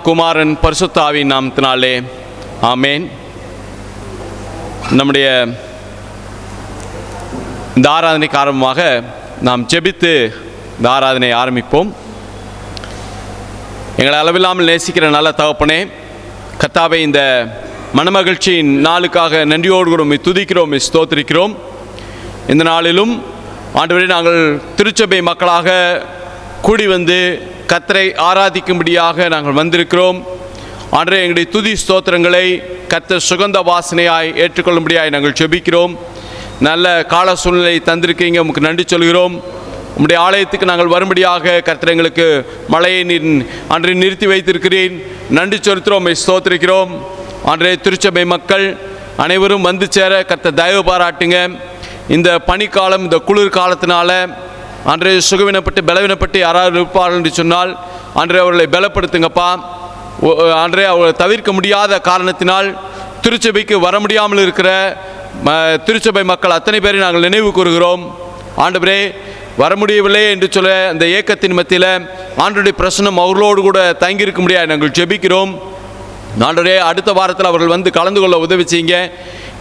குமாரன் பரிசுத்த ஆவியின் நாமத்தினாலே ஆமேன். நம்முடைய இந்த ஆராதனைக்கு ஆரம்பமாக நாம் ஜெபித்து இந்த ஆராதனை ஆரம்பிப்போம். எங்களை அளவில்லாமல் நேசிக்கிற நல்ல தகப்பனே, கர்த்தாவே, இந்த மனமகிழ்ச்சியின் நாளுக்காக நன்றியோடு கூட துதிக்கிறோம், ஸ்தோத்திரிக்கிறோம். இந்த நாளிலும் ஆண்டவரே, நாங்கள் திருச்சபை மக்களாக கூடி வந்து கர்த்தரை ஆராதிக்கும்படியாக நாங்கள் வந்திருக்கிறோம். ஆண்டவரே, எங்களுடைய துதி ஸ்தோத்திரங்களை கர்த்தர் சுகந்த வாசனையாய் ஏற்றுக்கொள்ளும்படியாய் நாங்கள் ஜெபிக்கிறோம். நல்ல கால சூழ்நிலை தந்திருக்கீங்க, உமக்கு நன்றி சொல்கிறோம். உம்முடைய ஆலயத்துக்கு நாங்கள் வரும்படியாக கர்த்தர் எங்களுக்கு மழையை அன்றை நிறுத்தி வைத்திருக்கிறேன். நன்றி செலுத்துகிறோம், ஸ்தோத்திரிக்கிறோம். ஆண்டவரே, திருச்சபை மக்கள் அனைவரும் வந்து சேர கர்த்தர் தயவு பாராட்டுங்க. இந்த பனிக்காலம், இந்த குளிர் காலத்தினால அன்றே சுகவினப்பட்டு பலவீனப்பட்டு யாராவது இருப்பார்கள் என்று சொன்னால் அன்றே அவர்களை பலப்படுத்துங்கப்பா. அன்றே அவர்களை தவிர்க்க முடியாத காரணத்தினால் திருச்சபைக்கு வர முடியாமல் இருக்கிற திருச்சபை மக்கள் அத்தனை பேரை நாங்கள் நினைவு கூறுகிறோம். ஆண்டவரே, வர முடியவில்லை என்று சொல்ல அந்த ஏக்கத்தின் மத்தியில் ஆண்டவருடைய பிரசனம் அவர்களோடு கூட தங்கியிருக்க முடியாது நாங்கள் ஜெபிக்கிறோம். ஆண்டவரே, அடுத்த வாரத்தில் அவர்கள் வந்து கலந்து கொள்ள உதவி செய்யுங்க.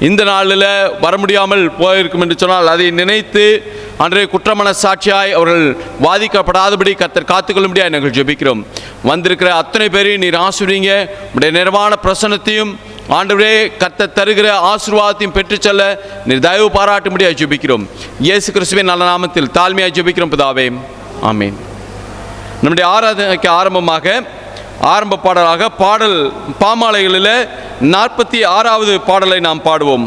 இந்த நாளில் வர முடியாமல் போயிருக்கும் என்று சொன்னால் அதை நினைத்து அன்றே குற்றமன சாட்சியாய் அவர்கள் வாதிக்கப்படாதபடி கர்த்தர் காத்துக்கொள்ளும்படியாக நாங்கள் ஜெபிக்கிறோம். வந்திருக்கிற அத்தனை பேரையும் நீர் ஆசீர்வதிங்க. உடைய நிறைவான பிரசன்னத்தையும் ஆண்டவரே கர்த்தர் தருகிற ஆசீர்வாதத்தையும் பெற்று செல்ல நீர் தயவு பாராட்டும்படியாக ஜெபிக்கிறோம். இயேசு கிறிஸ்துவின் நல்ல நாமத்தில் தாழ்மையாக ஜெபிக்கிறோம் பிதாவே, ஆமேன். நம்முடைய ஆராதனைக்கு ஆரம்ப பாடலாக பாடல் பாமாலைகளில் 46வது பாடலை நாம் பாடுவோம்.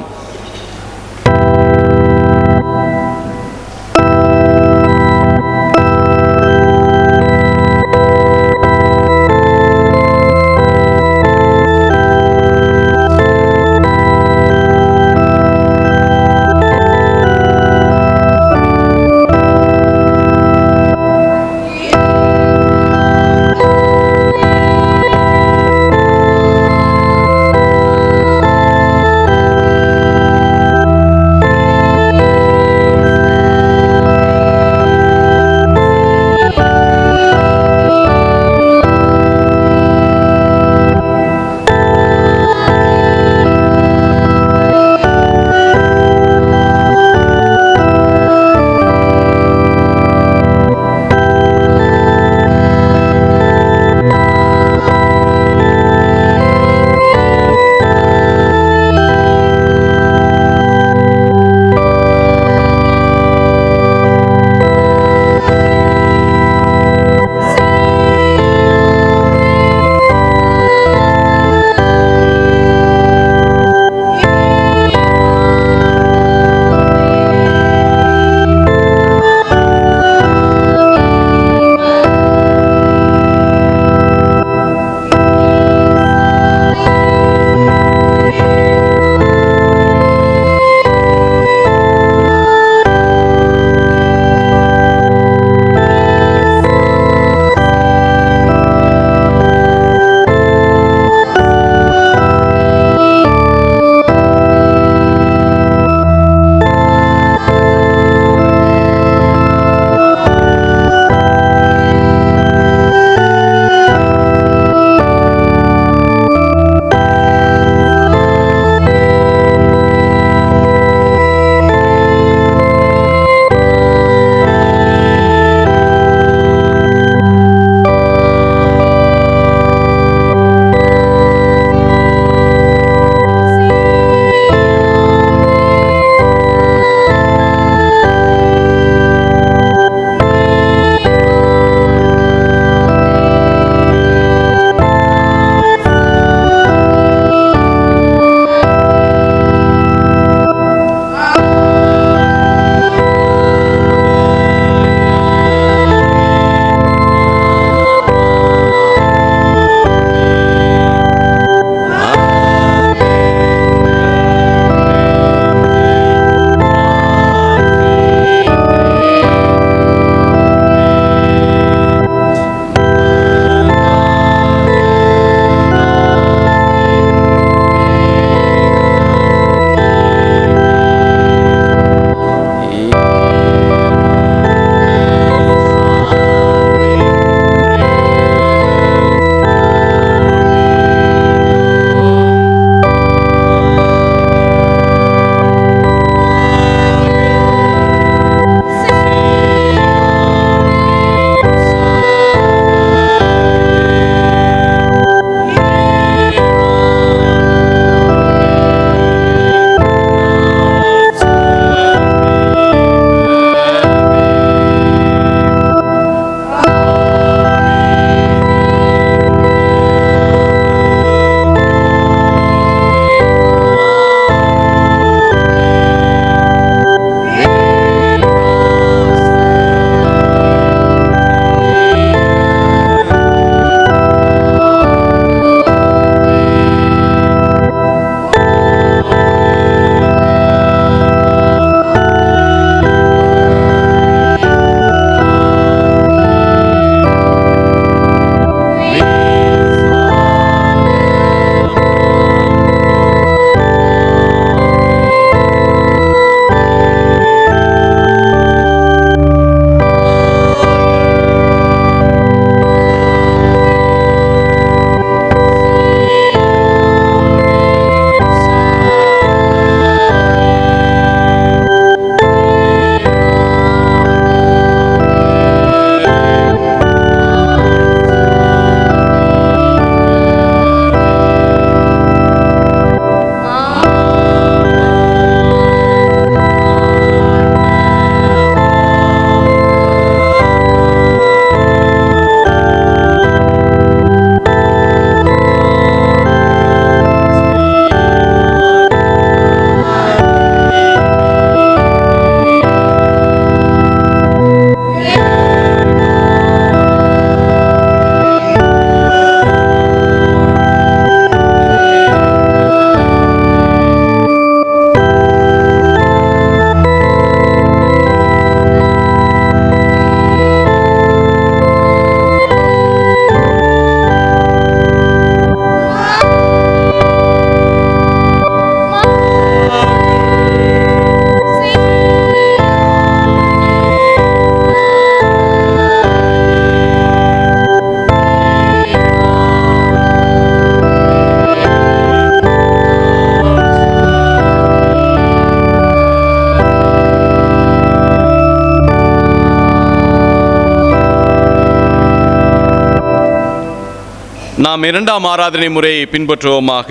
நாம் இரண்டாம் ஆராதனை முறையை பின்பற்றுவோமாக.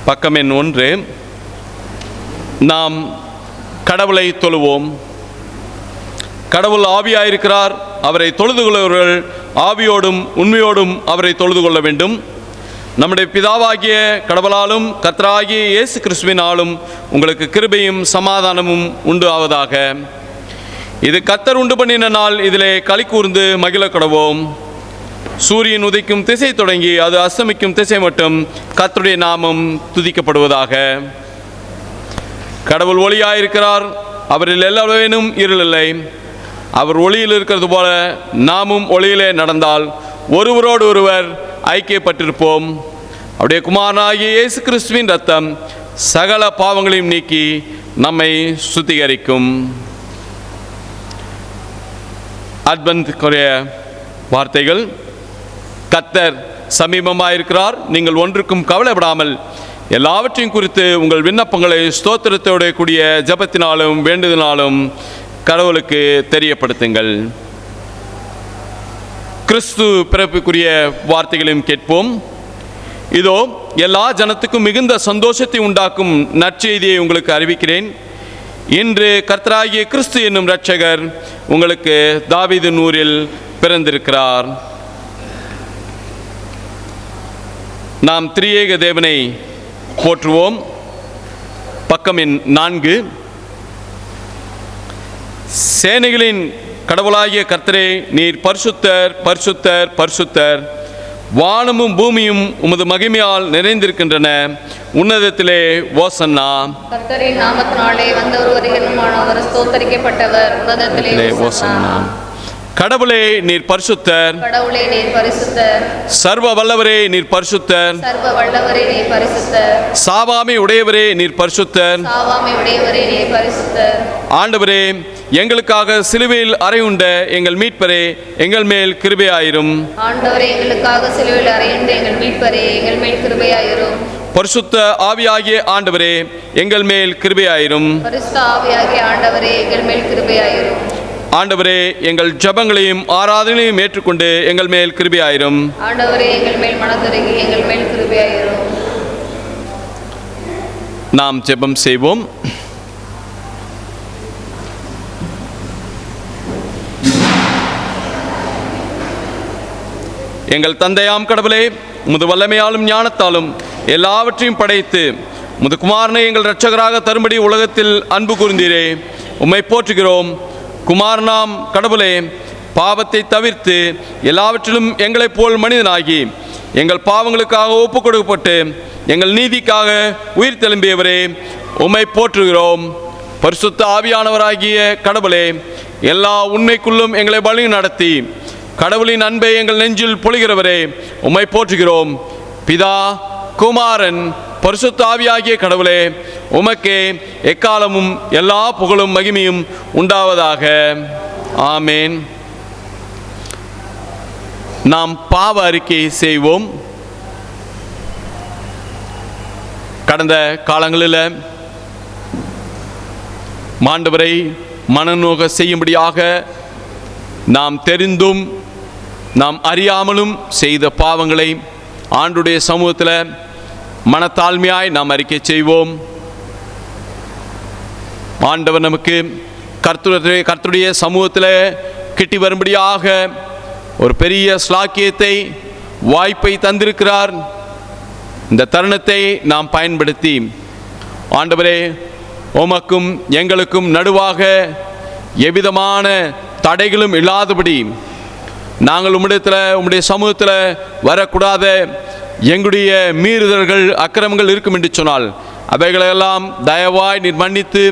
பக்கம் எண் 1. நாம் கடவுளை தொழுவோம். கடவுள் ஆவியாயிருக்கிறார். அவரை தொழுது கொள்பவர்கள் ஆவியோடும் உண்மையோடும் அவரை தொழுது கொள்ள வேண்டும். நம்முடைய பிதாவாகிய கடவுளாலும் கர்த்தராகிய இயேசு கிறிஸ்துவினாலும் உங்களுக்கு கிருபையும் சமாதானமும் உண்டு ஆவதாக. இது கர்த்தர் உண்டு பண்ணின நாள், இதிலே களி கூர்ந்து மகிழ கடவோம். சூரியன் உதைக்கும் திசை தொடங்கி அது அஸ்தமிக்கும் திசை மட்டும் கர்த்தருடைய நாமம் துதிக்கப்படுவதாக. கடவுள் ஒளியாயிருக்கிறார். அவரில் எல்லாவேனும் இருள் இல்லை. அவர் ஒளியில் இருக்கிறது போல நாமும் ஒளியிலே நடந்தால் ஒருவரோடு ஒருவர் ஐக்கியப்பட்டிருப்போம். அவருடைய குமாரனாகிய இயேசு கிறிஸ்துவின் இரத்தம் சகல பாவங்களையும் நீக்கி நம்மை சுத்திகரிக்கும். அட்வென்ட்க்குரிய வார்த்தைகள். கர்த்தர் சமீபமாயிருக்கிறார். நீங்கள் ஒன்றுக்கும் கவலைப்படாமல் எல்லாவற்றையும் குறித்து உங்கள் விண்ணப்பங்களை ஸ்தோத்திரத்தோடு கூடிய ஜெபத்தினாலும் வேண்டுதலினாலும் கடவுளுக்கு தெரியப்படுத்துங்கள். கிறிஸ்து பிறப்புக்குரிய வார்த்தைகளையும் கேட்போம். இதோ எல்லா ஜனத்துக்கும் மிகுந்த சந்தோஷத்தை உண்டாக்கும் நற்செய்தியை உங்களுக்கு அறிவிக்கிறேன். இன்று கர்த்தராகிய கிறிஸ்து என்னும் இரட்சகர் உங்களுக்கு தாவீதின் ஊரில் பிறந்திருக்கிறார். நாம் திரியேக தேவனை போற்றுவோம். பக்கம் எண் 4. சேனைகளின் கடவுளாகிய கர்த்தரே, நீர் பரிசுத்தர் பரிசுத்தர் பரிசுத்தர். வானமும் பூமியும் உமது மகிமையால் நிறைந்திருக்கின்றன. உன்னதத்திலே ஓசன்னா. கர்த்தரின் நாமத்தினாலே வந்தவர் வருகிறவரானவர் ஸ்தோத்தரிக்கப்பட்டவர். உன்னதத்திலே ஓசன்னா. கடவுளே நீர் பரிசுத்தர். கடவுளே நீர் பரிசுத்தர். சர்வ வல்லவரே நீர் பரிசுத்தர். சர்வ வல்லவரே நீர் பரிசுத்தர். சாவாமை உடையவரே நீர் பரிசுத்தர். சாவாமை உடையவரே நீர் பரிசுத்தர். ஆண்டவரே, எங்களுக்காக சிலுவையில் அறையுண்ட எங்கள் மீட்பரே, எங்கள் மேல் கிருபையாயிரும். ஆண்டவரே, எங்களுக்காக சிலுவையில் அறையுண்ட எங்கள் மீட்பரே, எங்கள் மேல் கிருபையாயிரும். பரிசுத்த ஆவியாகிய ஆண்டவரே, எங்கள் மேல் கிருபையாயிரும். பரிசுத்த ஆவியாகிய ஆண்டவரே, எங்கள் மேல் கிருபையாயிரும். ஆண்டவரே, எங்கள் ஜெபங்களையும் ஆராதனையும் ஏற்றுக்கொண்டு எங்கள் மேல் கிருபையாயிரும். ஆண்டவரே, எங்கள் மேல் மனதுருகி எங்கள் மேல் கிருபையாயிரும். நாம் ஜெபம் செய்வோம். எங்கள் தந்தையாம் கடவுளே, உமது வல்லமையாலும் ஞானத்தாலும் எல்லாவற்றையும் படைத்து உமது குமாரனை எங்கள் இரட்சகராக தரும்படி உலகத்தில் அன்பு கூர்ந்தீரே, உம்மை போற்றுகிறோம். குமாரனாம் கடவுளே, பாவத்தை தவிர்த்து எல்லாவற்றிலும் எங்களைப் போல் மனிதனாகி எங்கள் பாவங்களுக்காக ஒப்புக் கொடுக்கப்பட்டு எங்கள் நீதிக்காக உயிர் தெழும்பியவரே, உம்மை போற்றுகிறோம். பரிசுத்த ஆவியானவராகிய கடவுளே, எல்லா உண்மைக்குள்ளும் எங்களை வழி நடத்தி கடவுளின் அன்பை எங்கள் நெஞ்சில் பொழிகிறவரே, உம்மை போற்றுகிறோம். பிதா, குமாரன், பரிசுத்த ஆவியாகிய கடவுளே, உமக்கே எக்காலமும் எல்லா புகழும் மகிமையும் உண்டாவதாக. ஆமேன். நாம் பாவ அறிக்கை செய்வோம். கடந்த காலங்களில் ஆண்டவரை மனநோக செய்யும்படியாக நாம் தெரிந்தும் நாம் அறியாமலும் செய்த பாவங்களை ஆண்டுடைய சமூகத்தில் மனத்தாழ்மையாய் நாம் அறிக்கை செய்வோம். ஆண்டவர் நமக்கு கர்த்தருடைய சமூகத்தில் கிட்டி வரும்படியாக ஒரு பெரிய ஸ்லாக்கியத்தை, வாய்ப்பை தந்திருக்கிறார். இந்த தருணத்தை நாம் பயன்படுத்தி ஆண்டவரே, உமக்கும் எங்களுக்கும் நடுவாக எவ்விதமான தடைகளும் இல்லாதபடி நாங்கள் உம்முடைய சமூகத்தில் வரக்கூடாத எங்களுடைய மீறுதல்கள், அக்கிரமங்கள் இருக்கும் என்று சொன்னால் அவைகளெல்லாம் தயவாய் நீர் மன்னித்து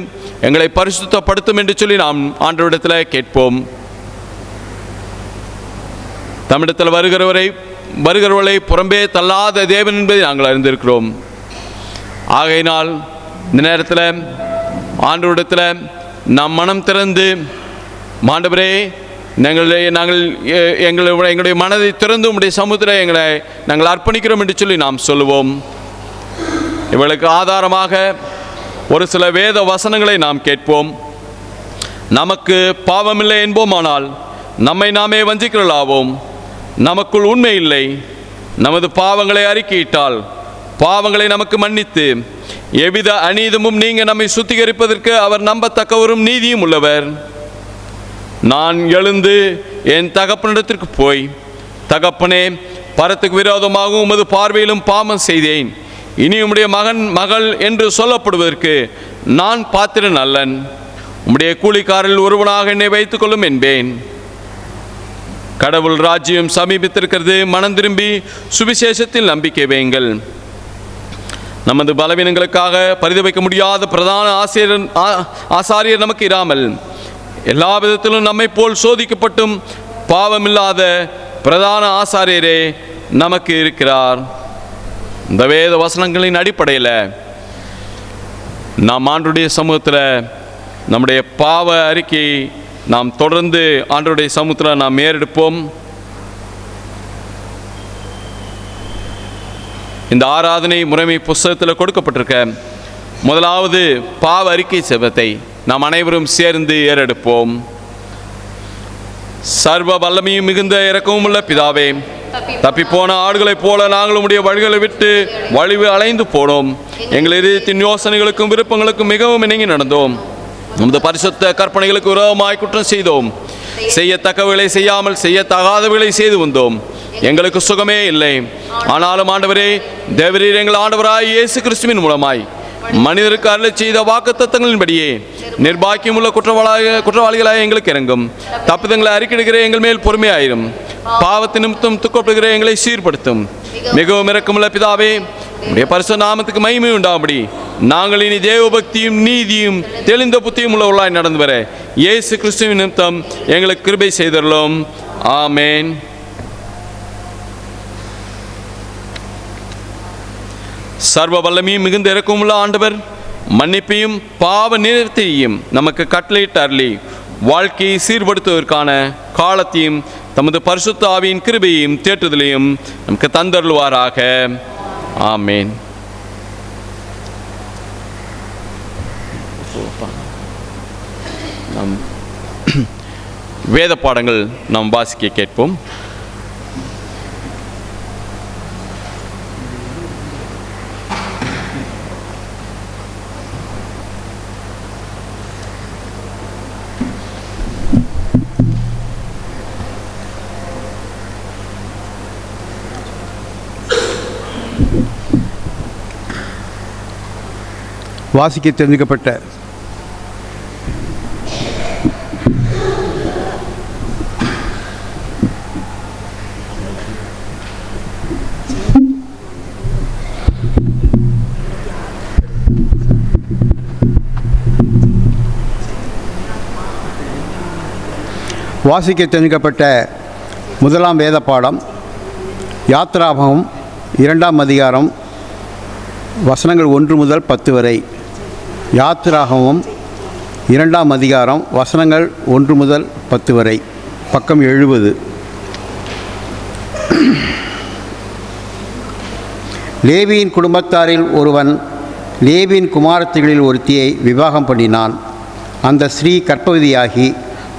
எங்களை பரிசுத்தப்படுத்தும் என்று சொல்லி நாம் ஆண்டவரிடத்தில் கேட்போம். தமிழத்தில் வருகிறவர்களை புறம்பே தள்ளாத தேவன் என்பதை நாங்கள் அறிந்திருக்கிறோம். ஆகையினால் இந்த நேரத்தில் ஆண்டவரிடத்தில் நாம் மனம் திறந்து, ஆண்டவரே, எங்களுடைய மனதை திறந்து உம்முடைய சமூகத்தில் எங்களை நாங்கள் அர்ப்பணிக்கிறோம் என்று சொல்லி நாம் சொல்லுவோம். இவளுக்கு ஆதாரமாக ஒரு சில வேத வசனங்களை நாம் கேட்போம். நமக்கு பாவமில்லை என்போமானால் நம்மை நாமே வஞ்சிக்கிறலாவோம். நமக்குள் உண்மை இல்லை. நமது பாவங்களை அறிக்கையிட்டால் பாவங்களை நமக்கு மன்னித்து எவ்வித அநீதமும் நீங்க நம்மை சுத்திகரிப்பதற்கு அவர் நம்பத்தக்கவரும் நீதியும் உள்ளவர். நான் எழுந்து என் தகப்பனிடத்திற்கு போய், தகப்பனே, பரத்துக்கு விரோதமாகவும் உமது பார்வையிலும் பாவம் செய்தேன். இனி உம்முடைய மகன் மகள் என்று சொல்லப்படுவதற்கு நான் பாத்திரன் அல்லன். உம்முடைய கூலிக்காரில் ஒருவனாக என்னை வைத்துக் கொள்ளும் என்பேன். கடவுள் ராஜ்யம் சமீபித்திருக்கிறது. மனம் திரும்பி சுவிசேஷத்தில் நம்பிக்கை வையுங்கள். நமது பலவீனங்களுக்காக பரிதவிக்க முடியாத பிரதான ஆசாரியர் நமக்கு இராமல் எல்லா விதத்திலும் நம்மை போல் சோதிக்கப்பட்டும் பாவமில்லாத பிரதான ஆசாரியரே நமக்கு இருக்கிறார். இந்த வேத வசனங்களின் அடிப்படையில் நாம் ஆண்டவருடைய சமூகத்தில் நம்முடைய பாவ அறிக்கை நாம் தொடர்ந்து ஆண்டவருடைய சமூகத்தில் நாம் ஏறெடுப்போம். இந்த ஆராதனை முறைமை புஸ்தகத்தில் கொடுக்கப்பட்டிருக்க முதலாவது பாவ அறிக்கை செபத்தை நாம் அனைவரும் சேர்ந்து ஏறெடுப்போம். சர்வ வல்லமையும் மிகுந்த இரக்கமும் உள்ள பிதாவே, தப்பி போன ஆடுகளைப் போல நாங்கள் உம்முடைய வழிகளை விட்டு வழிவு அலைந்து போனோம். எங்கள் இதயத்தின் யோசனைகளுக்கும் விருப்பங்களுக்கும் மிகவும் இணங்கி நடந்தோம். நமது பரிசுத்த கற்பனைகளுக்கு விரோதமாய் குற்றம் செய்தோம். செய்யத்தக்கவைகளை செய்யாமல் செய்யத்தகாதவைகளை செய்து வந்தோம். எங்களுக்கு சுகமே இல்லை. ஆனாலும் ஆண்டவரே, தேவரீர் எங்கள் ஆண்டவராய் இயேசு கிறிஸ்துவின் மூலமாய் மனிதருக்கு அருளை செய்த வாக்குத்தத்தங்களின்படியே நிர்பாக்கியம் உள்ள குற்றவாளிகளாக எங்களுக்கு இறங்கும். தப்புதங்களை அறிக்கையிடுகிற எங்கள் மேல் பொறுமையாயிரும். பாவத்தின் நிமித்தம் துக்கப்படுகிற எங்களை சீர்படுத்தும். மிகவும் இரக்கமுள்ள பிதாவே, உடைய பரிசுத்த நாமத்துக்கு மகிமை உண்டாகும்படி நாங்கள் இனி தேவ பக்தியும் நீதியும் தெளிந்த புத்தியும் உள்ளவர்களாய் நடந்து வர இயேசு கிறிஸ்துவின் நிமித்தம் எங்களுக்கு கிருபை செய்தருளும். ஆமேன். சர்வ வல்லமையும் மிகுந்த இரக்கமுள்ள ஆண்டவர் மன்னிப்பையும் பாவ நிவர்த்தியையும் நமக்கு கட்டளையிட்டு அருளி வாழ்க்கையை சீர்படுத்துவதற்கான காலத்தையும் தமது பரிசுத்த ஆவியின் கிருபையையும் தேற்றுதலையும் நமக்கு தந்தருள்வாராக. ஆமேன். நம் வேத பாடங்கள் நாம் வாசிக்க கேட்போம். வாசிக்க தெரிஞ்சுக்கப்பட்ட முதலாம் வேத பாடம் யாத்ராகமம் 2ஆம் அதிகாரம் வசனங்கள் 1 முதல் 10 வரை. யாத்ராகமம் 2ஆம் அதிகாரம் வசனங்கள் 1 முதல் 10 வரை. பக்கம் 70. லேவியின் குடும்பத்தாரில் ஒருவன் லேவியின் குமாரத்திகளில் ஒருத்தியை விவாகம் பண்ணினான். அந்த ஸ்ரீ கர்ப்பவதியாகி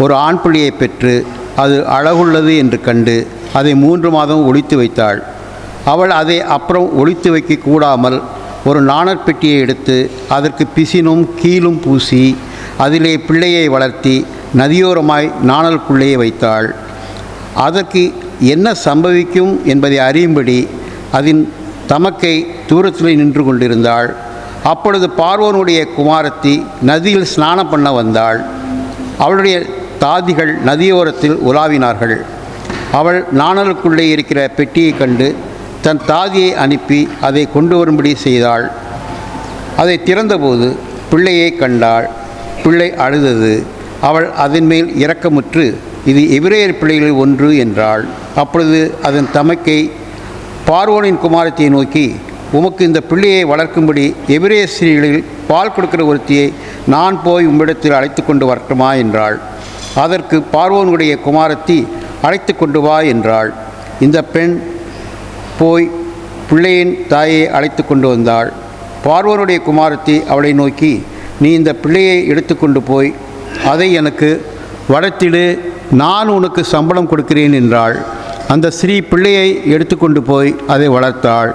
ஒரு ஆண் பிள்ளையை பெற்று அது அழகுள்ளது என்று கண்டு அதை 3 மாதம் ஒளித்து வைத்தாள். அவள் அதை அப்புறம் ஒளித்து வைக்க கூடாமல் ஒரு நாணற்பெட்டியை எடுத்து அதற்கு பிசினும் கீழும் பூசி அதிலே பிள்ளையை வளர்த்தி நதியோரமாய் நாணலுக்குள்ளே வைத்தாள். அதற்கு என்ன சம்பவிக்கும் என்பதை அறியும்படி அதன் தமக்கை தூரத்தில் நின்று கொண்டிருந்தாள். அப்பொழுது பார்வோனுடைய குமாரத்தி நதியில் ஸ்நானம் பண்ண வந்தாள். அவளுடைய தாதிகள் நதியோரத்தில் உலாவினார்கள். அவள் நாணலுக்குள்ளே இருக்கிற பெட்டியை கண்டு தன் தாதியை அனுப்பி அதை கொண்டு வரும்படி செய்தாள். அதை திறந்தபோது பிள்ளையை கண்டாள். பிள்ளை அழுதது. அவள் அதன் மேல் இரக்கமுற்று, இது எபிரேயர் பிள்ளைகளில் ஒன்று என்றாள். அப்பொழுது அதன் தமக்கை பார்வோனின் குமாரத்தியை நோக்கி, உமக்கு இந்த பிள்ளையை வளர்க்கும்படி எபிரேய ஸ்திரீகளில் பால் கொடுக்கிற ஒருத்தியை நான் போய் உம்மிடத்தில் அழைத்து கொண்டு வரட்டுமா என்றாள். அதற்கு பார்வோனுடைய குமாரத்தி, அழைத்து கொண்டு வா என்றாள். இந்த பெண் போய் பிள்ளையின் தாயை அழைத்து கொண்டு வந்தாள். பார்வோனுடைய குமாரத்தி அவளை நோக்கி, நீ இந்த பிள்ளையை எடுத்துக்கொண்டு போய் அதை எனக்கு வளர்த்திடு, நான் உனக்கு சம்பளம் கொடுக்கிறேன் என்றாள். அந்த ஸ்திரீ பிள்ளையை எடுத்துக்கொண்டு போய் அதை வளர்த்தாள்.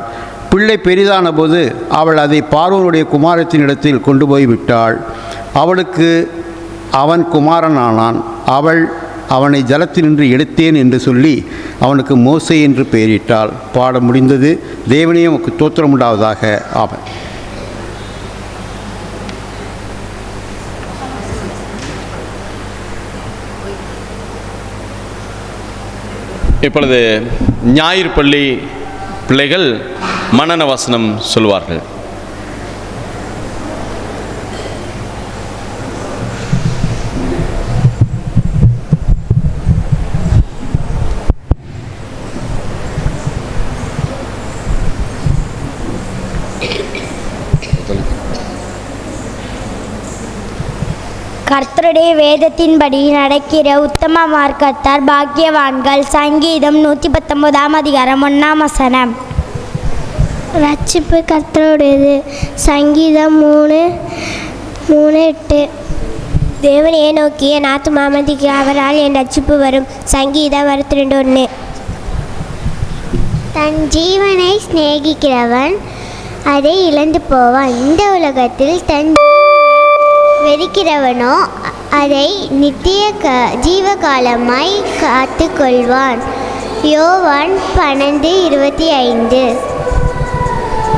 பிள்ளை பெரிதான போது அவள் அதை பார்வோனுடைய குமாரத்தினிடத்தில் கொண்டு போய் விட்டாள். அவளுக்கு அவன் குமாரனானான். அவள் அவனை ஜலத்தினின்று எடுத்தேன் என்று சொல்லி அவனுக்கு மோசே என்று பெயரிட்டாள். பாடம் முடிந்தது. தேவனே உமக்கு ஸ்தோத்திரம் உண்டாவதாக. ஆமென். இப்பொழுது ஞாயிறு பள்ளி பிள்ளைகள் மனன வசனம் சொல்வார்கள். கர்த்தருடைய வேதத்தின்படி நடக்கிற உத்தம மார்க்கத்தார் பாக்கியவான்கள். சங்கீதம் 119 அதிகாரம் 1 வசனம். ரட்சிப்பு கர்த்தருடையது. சங்கீதம் 3:8. தேவனையே நோக்கி என் ஆத்துமா அமைதிக்கு, அவரால் என் ரட்சிப்பு வரும். சங்கீதம் 62:1. தன் ஜீவனை சிநேகிக்கிறவன் அதை இழந்து போவான். இந்த உலகத்தில் தன் வெறுக்கிறவனோ அதை நித்திய ஜீவகாலமாய் காத்து கொள்வான். யோவான் 12:25.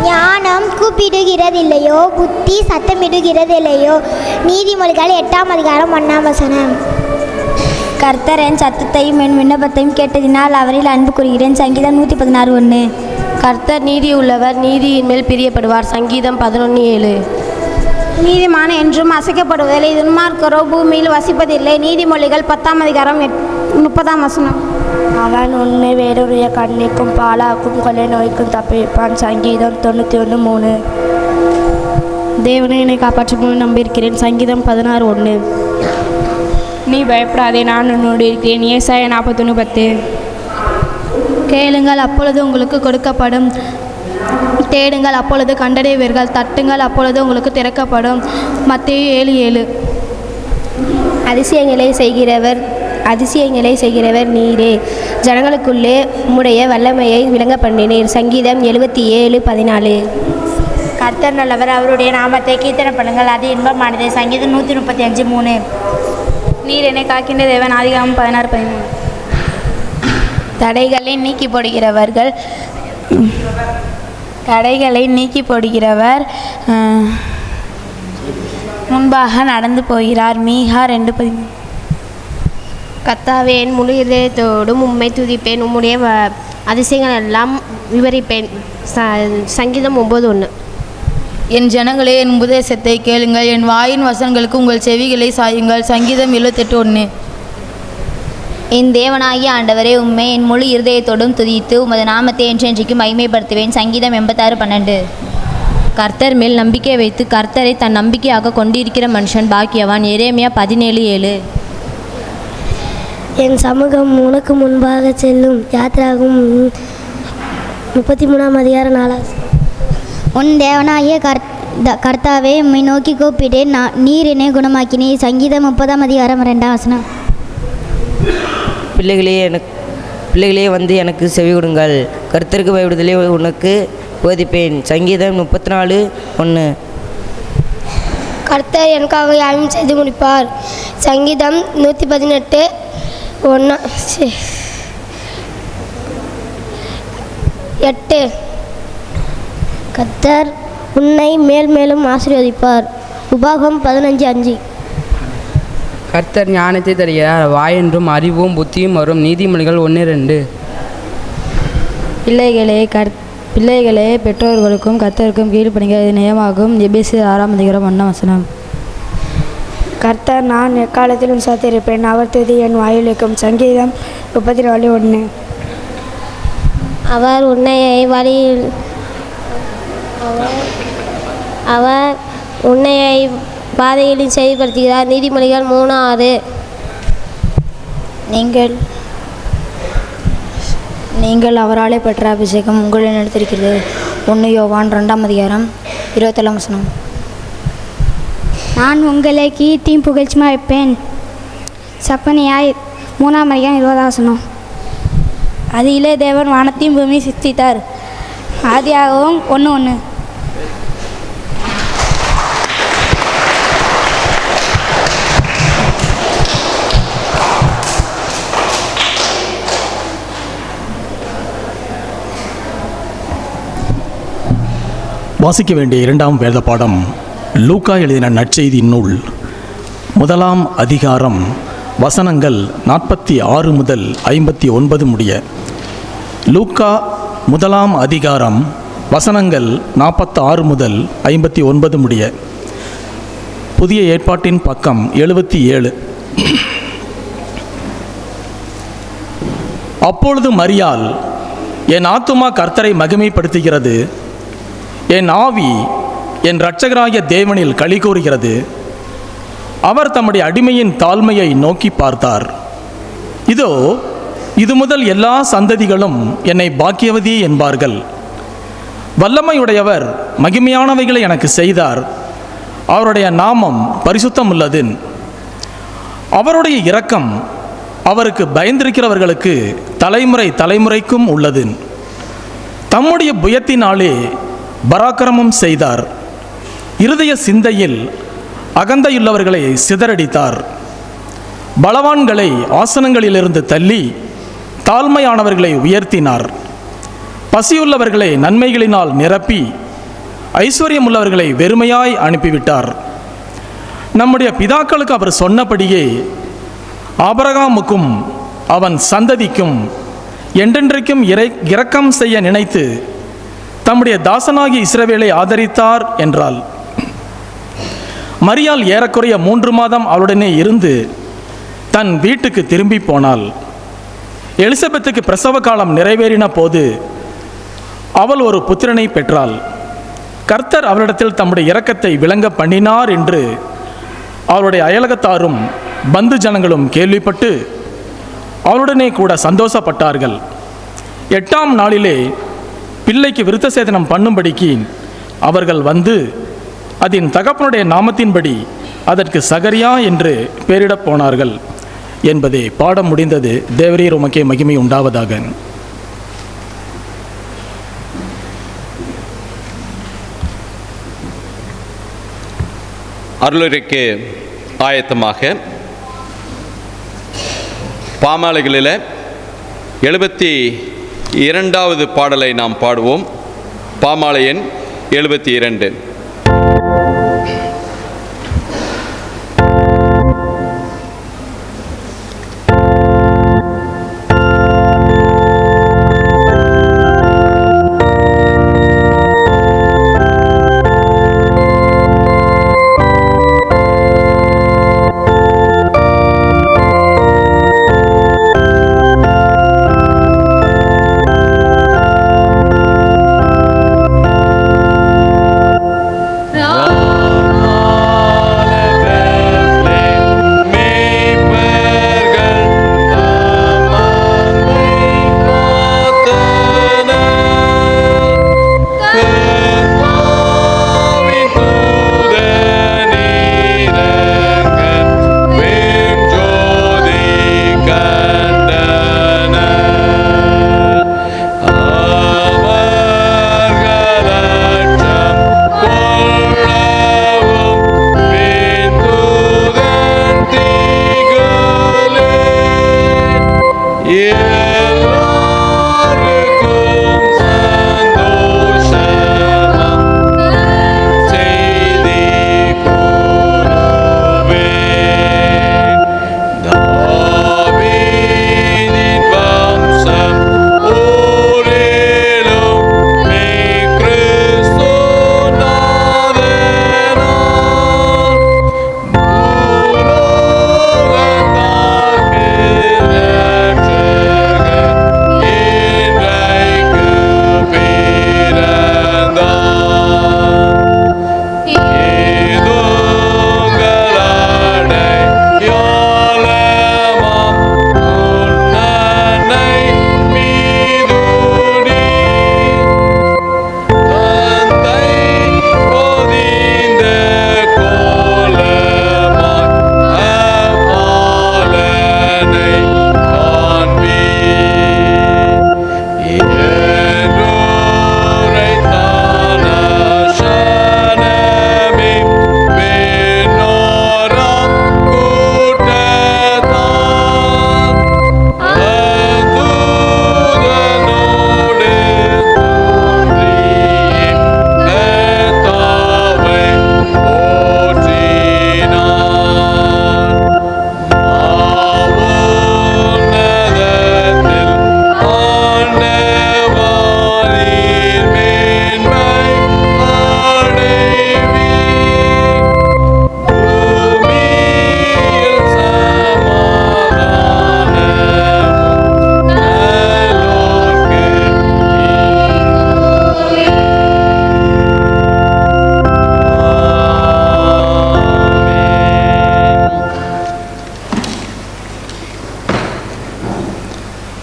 ஞானம் கூப்பிடுகிறதில்லையோ, புத்தி சத்தமிடுகிறதில்லையோ. நீதிமொழிகள் 8 அதிகாரம் 1 வசனம். கர்த்தர் என் சத்தத்தையும் என் விண்ணப்பத்தையும் கேட்டதினால் அவரில் அன்பு கூறுகிறேன். சங்கீதம் 116:1. கர்த்தர் நீதி உள்ளவர், நீதியின் மேல் பிரியப்படுவார். சங்கீதம் 11:7. நீதிமான் என்றும் அசைக்கப்படுவதில்லை, துன்மார்க்கரோ பூமியில் வசிப்பதில்லை. நீதிமொழிகள் 10 அதிகாரம் 30 வசனம். அவன் உன்னை வேறொரு கண்ணிக்கும் பாலாக்கும் கொள்ளை நோய்க்கும் தப்பிப்பான். சங்கீதம் 91:3. தேவனை என்னை காப்பாற்றும் நம்பியிருக்கிறேன். சங்கீதம் 16:1. நீ பயப்படாதே, நான் உன்னோடு இருக்கிறேன். ஏசாயா 41:10. கேளுங்கள், அப்பொழுது உங்களுக்கு கொடுக்கப்படும். தேடுங்கள், அப்பொழுது கண்டடைவீர்கள். தட்டுங்கள், அப்பொழுது உங்களுக்கு திறக்கப்படும். மத்தேயு 7:7. அதிசயங்களை செய்கிறவர் நீரே, ஜனங்களுக்குள்ளே உம்முடைய வல்லமையை விளங்க பண்ணினீர். சங்கீதம் 77:14. கர்த்தர் நல்லவர், அவருடைய நாமத்தை கீர்த்தனை பண்ணுங்கள், அது இன்பமானது. சங்கீதம் 135:3. நீர் என்னை காக்கின்ற தேவன். ஆதிகாமம் 16:13. தடைகளை நீக்கி போடுகிறவர் முன்பாக நடந்து போகிறார். மீகா 2:13. கர்த்தாவே, என் முழு இதயத்தோடும் உம்மை துதிப்பேன், உம்முடைய அதிசயங்கள் எல்லாம் விவரிப்பேன். சங்கீதம் 9:1. என் ஜனங்களே, என் உபதேசத்தை கேளுங்கள், என் வாயின் வசனங்களுக்கு உங்கள் செவிகளை சாயுங்கள். சங்கீதம் 78:1. என் தேவனாகிய ஆண்டவரே, உம்மை என் முழு இருதயத்தோடும் துதித்து உமது நாமத்தை என்றென்றைக்கு மகிமைப்படுத்துவேன். சங்கீதம் 86:12. கர்த்தர் மேல் நம்பிக்கை வைத்து கர்த்தரை தன் நம்பிக்கையாக கொண்டிருக்கிற மனுஷன் பாக்கியவான். எரேமியா 17:7. என் சமூகம் உனக்கு முன்பாக செல்லும். யாத்திராகும் 33 அதிகாரம் 4. உன் தேவனாகிய கர்த்தாவே, உம்மை நோக்கி கூப்பிட்டேன், நீர் என்னை குணமாக்கினீர். சங்கீதம் 30 அதிகாரம் 2 வசனம். பிள்ளைகளே வந்து எனக்கு செவி கொடுங்கள், கர்த்தருக்கு பயப்படுதலே உனக்கு போதிப்பேன். சங்கீதம் 34:1. கர்த்தர் எனக்காக யாரும் செய்து முடிப்பார். சங்கீதம் 118:8. கர்த்தர் உன்னை மேல் மேலும் ஆசீர்வதிப்பார். உபாகம் 15:5. கர்த்தர் ஞானத்தை தருகிறார், வாயென்றும் அறிவும் புத்தியும் வரும். நீதிமொழிகள் 1:2. பிள்ளைகளே பெற்றோர்களுக்கும் கர்த்தருக்கும் கீழ்ப்படிங்க, இது நியமாகும். எபேசியர் 6 அதிகாரம் 1 வசனம். கர்த்தர் நான் எக்காலத்திலும் சாத்திருப்பேன், அவர் துதி என் வாயிலுக்கும். சங்கீதம் 34:1. அவர் உன்னையை பாதைகளில் செயல்படுத்துகிறார். நீதிமொழிகள் 3:6. நீங்கள் அவராலே பெற்ற அபிஷேகம் உங்களில் நடத்திருக்கிறது. 1 யோவான் 2 அதிகாரம் 27 வசனம். நான் உங்களை கீர்த்தியும் புகழ்ச்சியுமா வைப்பேன். சப்பனியாய் 3 அதிகாரம் 20 வசனம். அதிலே தேவன் வானத்தையும் பூமியை சிருஷ்டித்தார். ஆதியாகவும் 1:1. வாசிக்க வேண்டிய இரண்டாம் வேத பாடம் லூக்கா எழுதின நற்செய்தி நூல் 1ஆம் அதிகாரம் வசனங்கள் 46 முதல் 59 முடிய. லூக்கா 1ஆம் அதிகாரம் வசனங்கள் 46 முதல் 59 முடிய. புதிய ஏற்பாட்டின் பக்கம் 77. அப்பொழுது மரியாள், என் ஆத்துமா கர்த்தரை மகிமைப்படுத்துகிறது, என் ஆவி என் இரட்சகராகிய தேவனில் களி கூறுகிறது. அவர் தம்முடைய அடிமையின் தாழ்மையை நோக்கி பார்த்தார். இதோ, இது முதல் எல்லா சந்ததிகளும் என்னை பாக்கியவதி என்பார்கள். வல்லமையுடையவர் மகிமையானவைகளை எனக்கு செய்தார். அவருடைய நாமம் பரிசுத்தம் உள்ளது. அவருடைய இரக்கம் அவருக்கு பயந்திருக்கிறவர்களுக்கு தலைமுறை தலைமுறைக்கும் உள்ளது. தம்முடைய புயத்தினாலே பராக்கிரமம் செய்தார். இருதய சிந்தையில் அகந்தையுள்ளவர்களை சிதறடித்தார். பலவான்களை ஆசனங்களிலிருந்து தள்ளி தாழ்மையானவர்களை உயர்த்தினார். பசியுள்ளவர்களை நன்மைகளினால் நிரப்பி ஐஸ்வர்யமுள்ளவர்களை வெறுமையாய் அனுப்பிவிட்டார். நம்முடைய பிதாக்களுக்கு அவர் சொன்னபடியே ஆபிரகாமுக்கும் அவன் சந்ததிக்கும் என்றென்றைக்கும் இரக்கம் செய்ய நினைத்து தம்முடைய தாசனாகி இஸ்ரவேலை ஆதரித்தார் என்றாள். மரியாள் ஏறக்குறைய 3 மாதம் அவளுடனே இருந்து தன் வீட்டுக்கு திரும்பி போனாள். எலிசபெத்துக்கு பிரசவ காலம் நிறைவேறின போது அவள் ஒரு புத்திரனை பெற்றாள். கர்த்தர் அவளிடத்தில் தம்முடைய இரக்கத்தை விளங்க பண்ணினார் என்று அவளுடைய அயலகத்தாரும் பந்து ஜனங்களும் கேள்விப்பட்டு அவளுடனே கூட சந்தோஷப்பட்டார்கள். 8ஆம் நாளிலே பிள்ளைக்கு விருத்த சேதனம் பண்ணும்படிக்கு அவர்கள் வந்து அதன் தகப்பனுடைய நாமத்தின்படி அதற்கு சகரியா என்று பெயரிடப் போனார்கள் என்பதே பாடம் முடிந்தது. தேவரீர் உமக்கே மகிமை உண்டாவதாக. அருளுரைக்கு ஆயத்தமாக பாமாலைகளில் 72வது பாடலை நாம் பாடுவோம். பாமாலை எண் 72.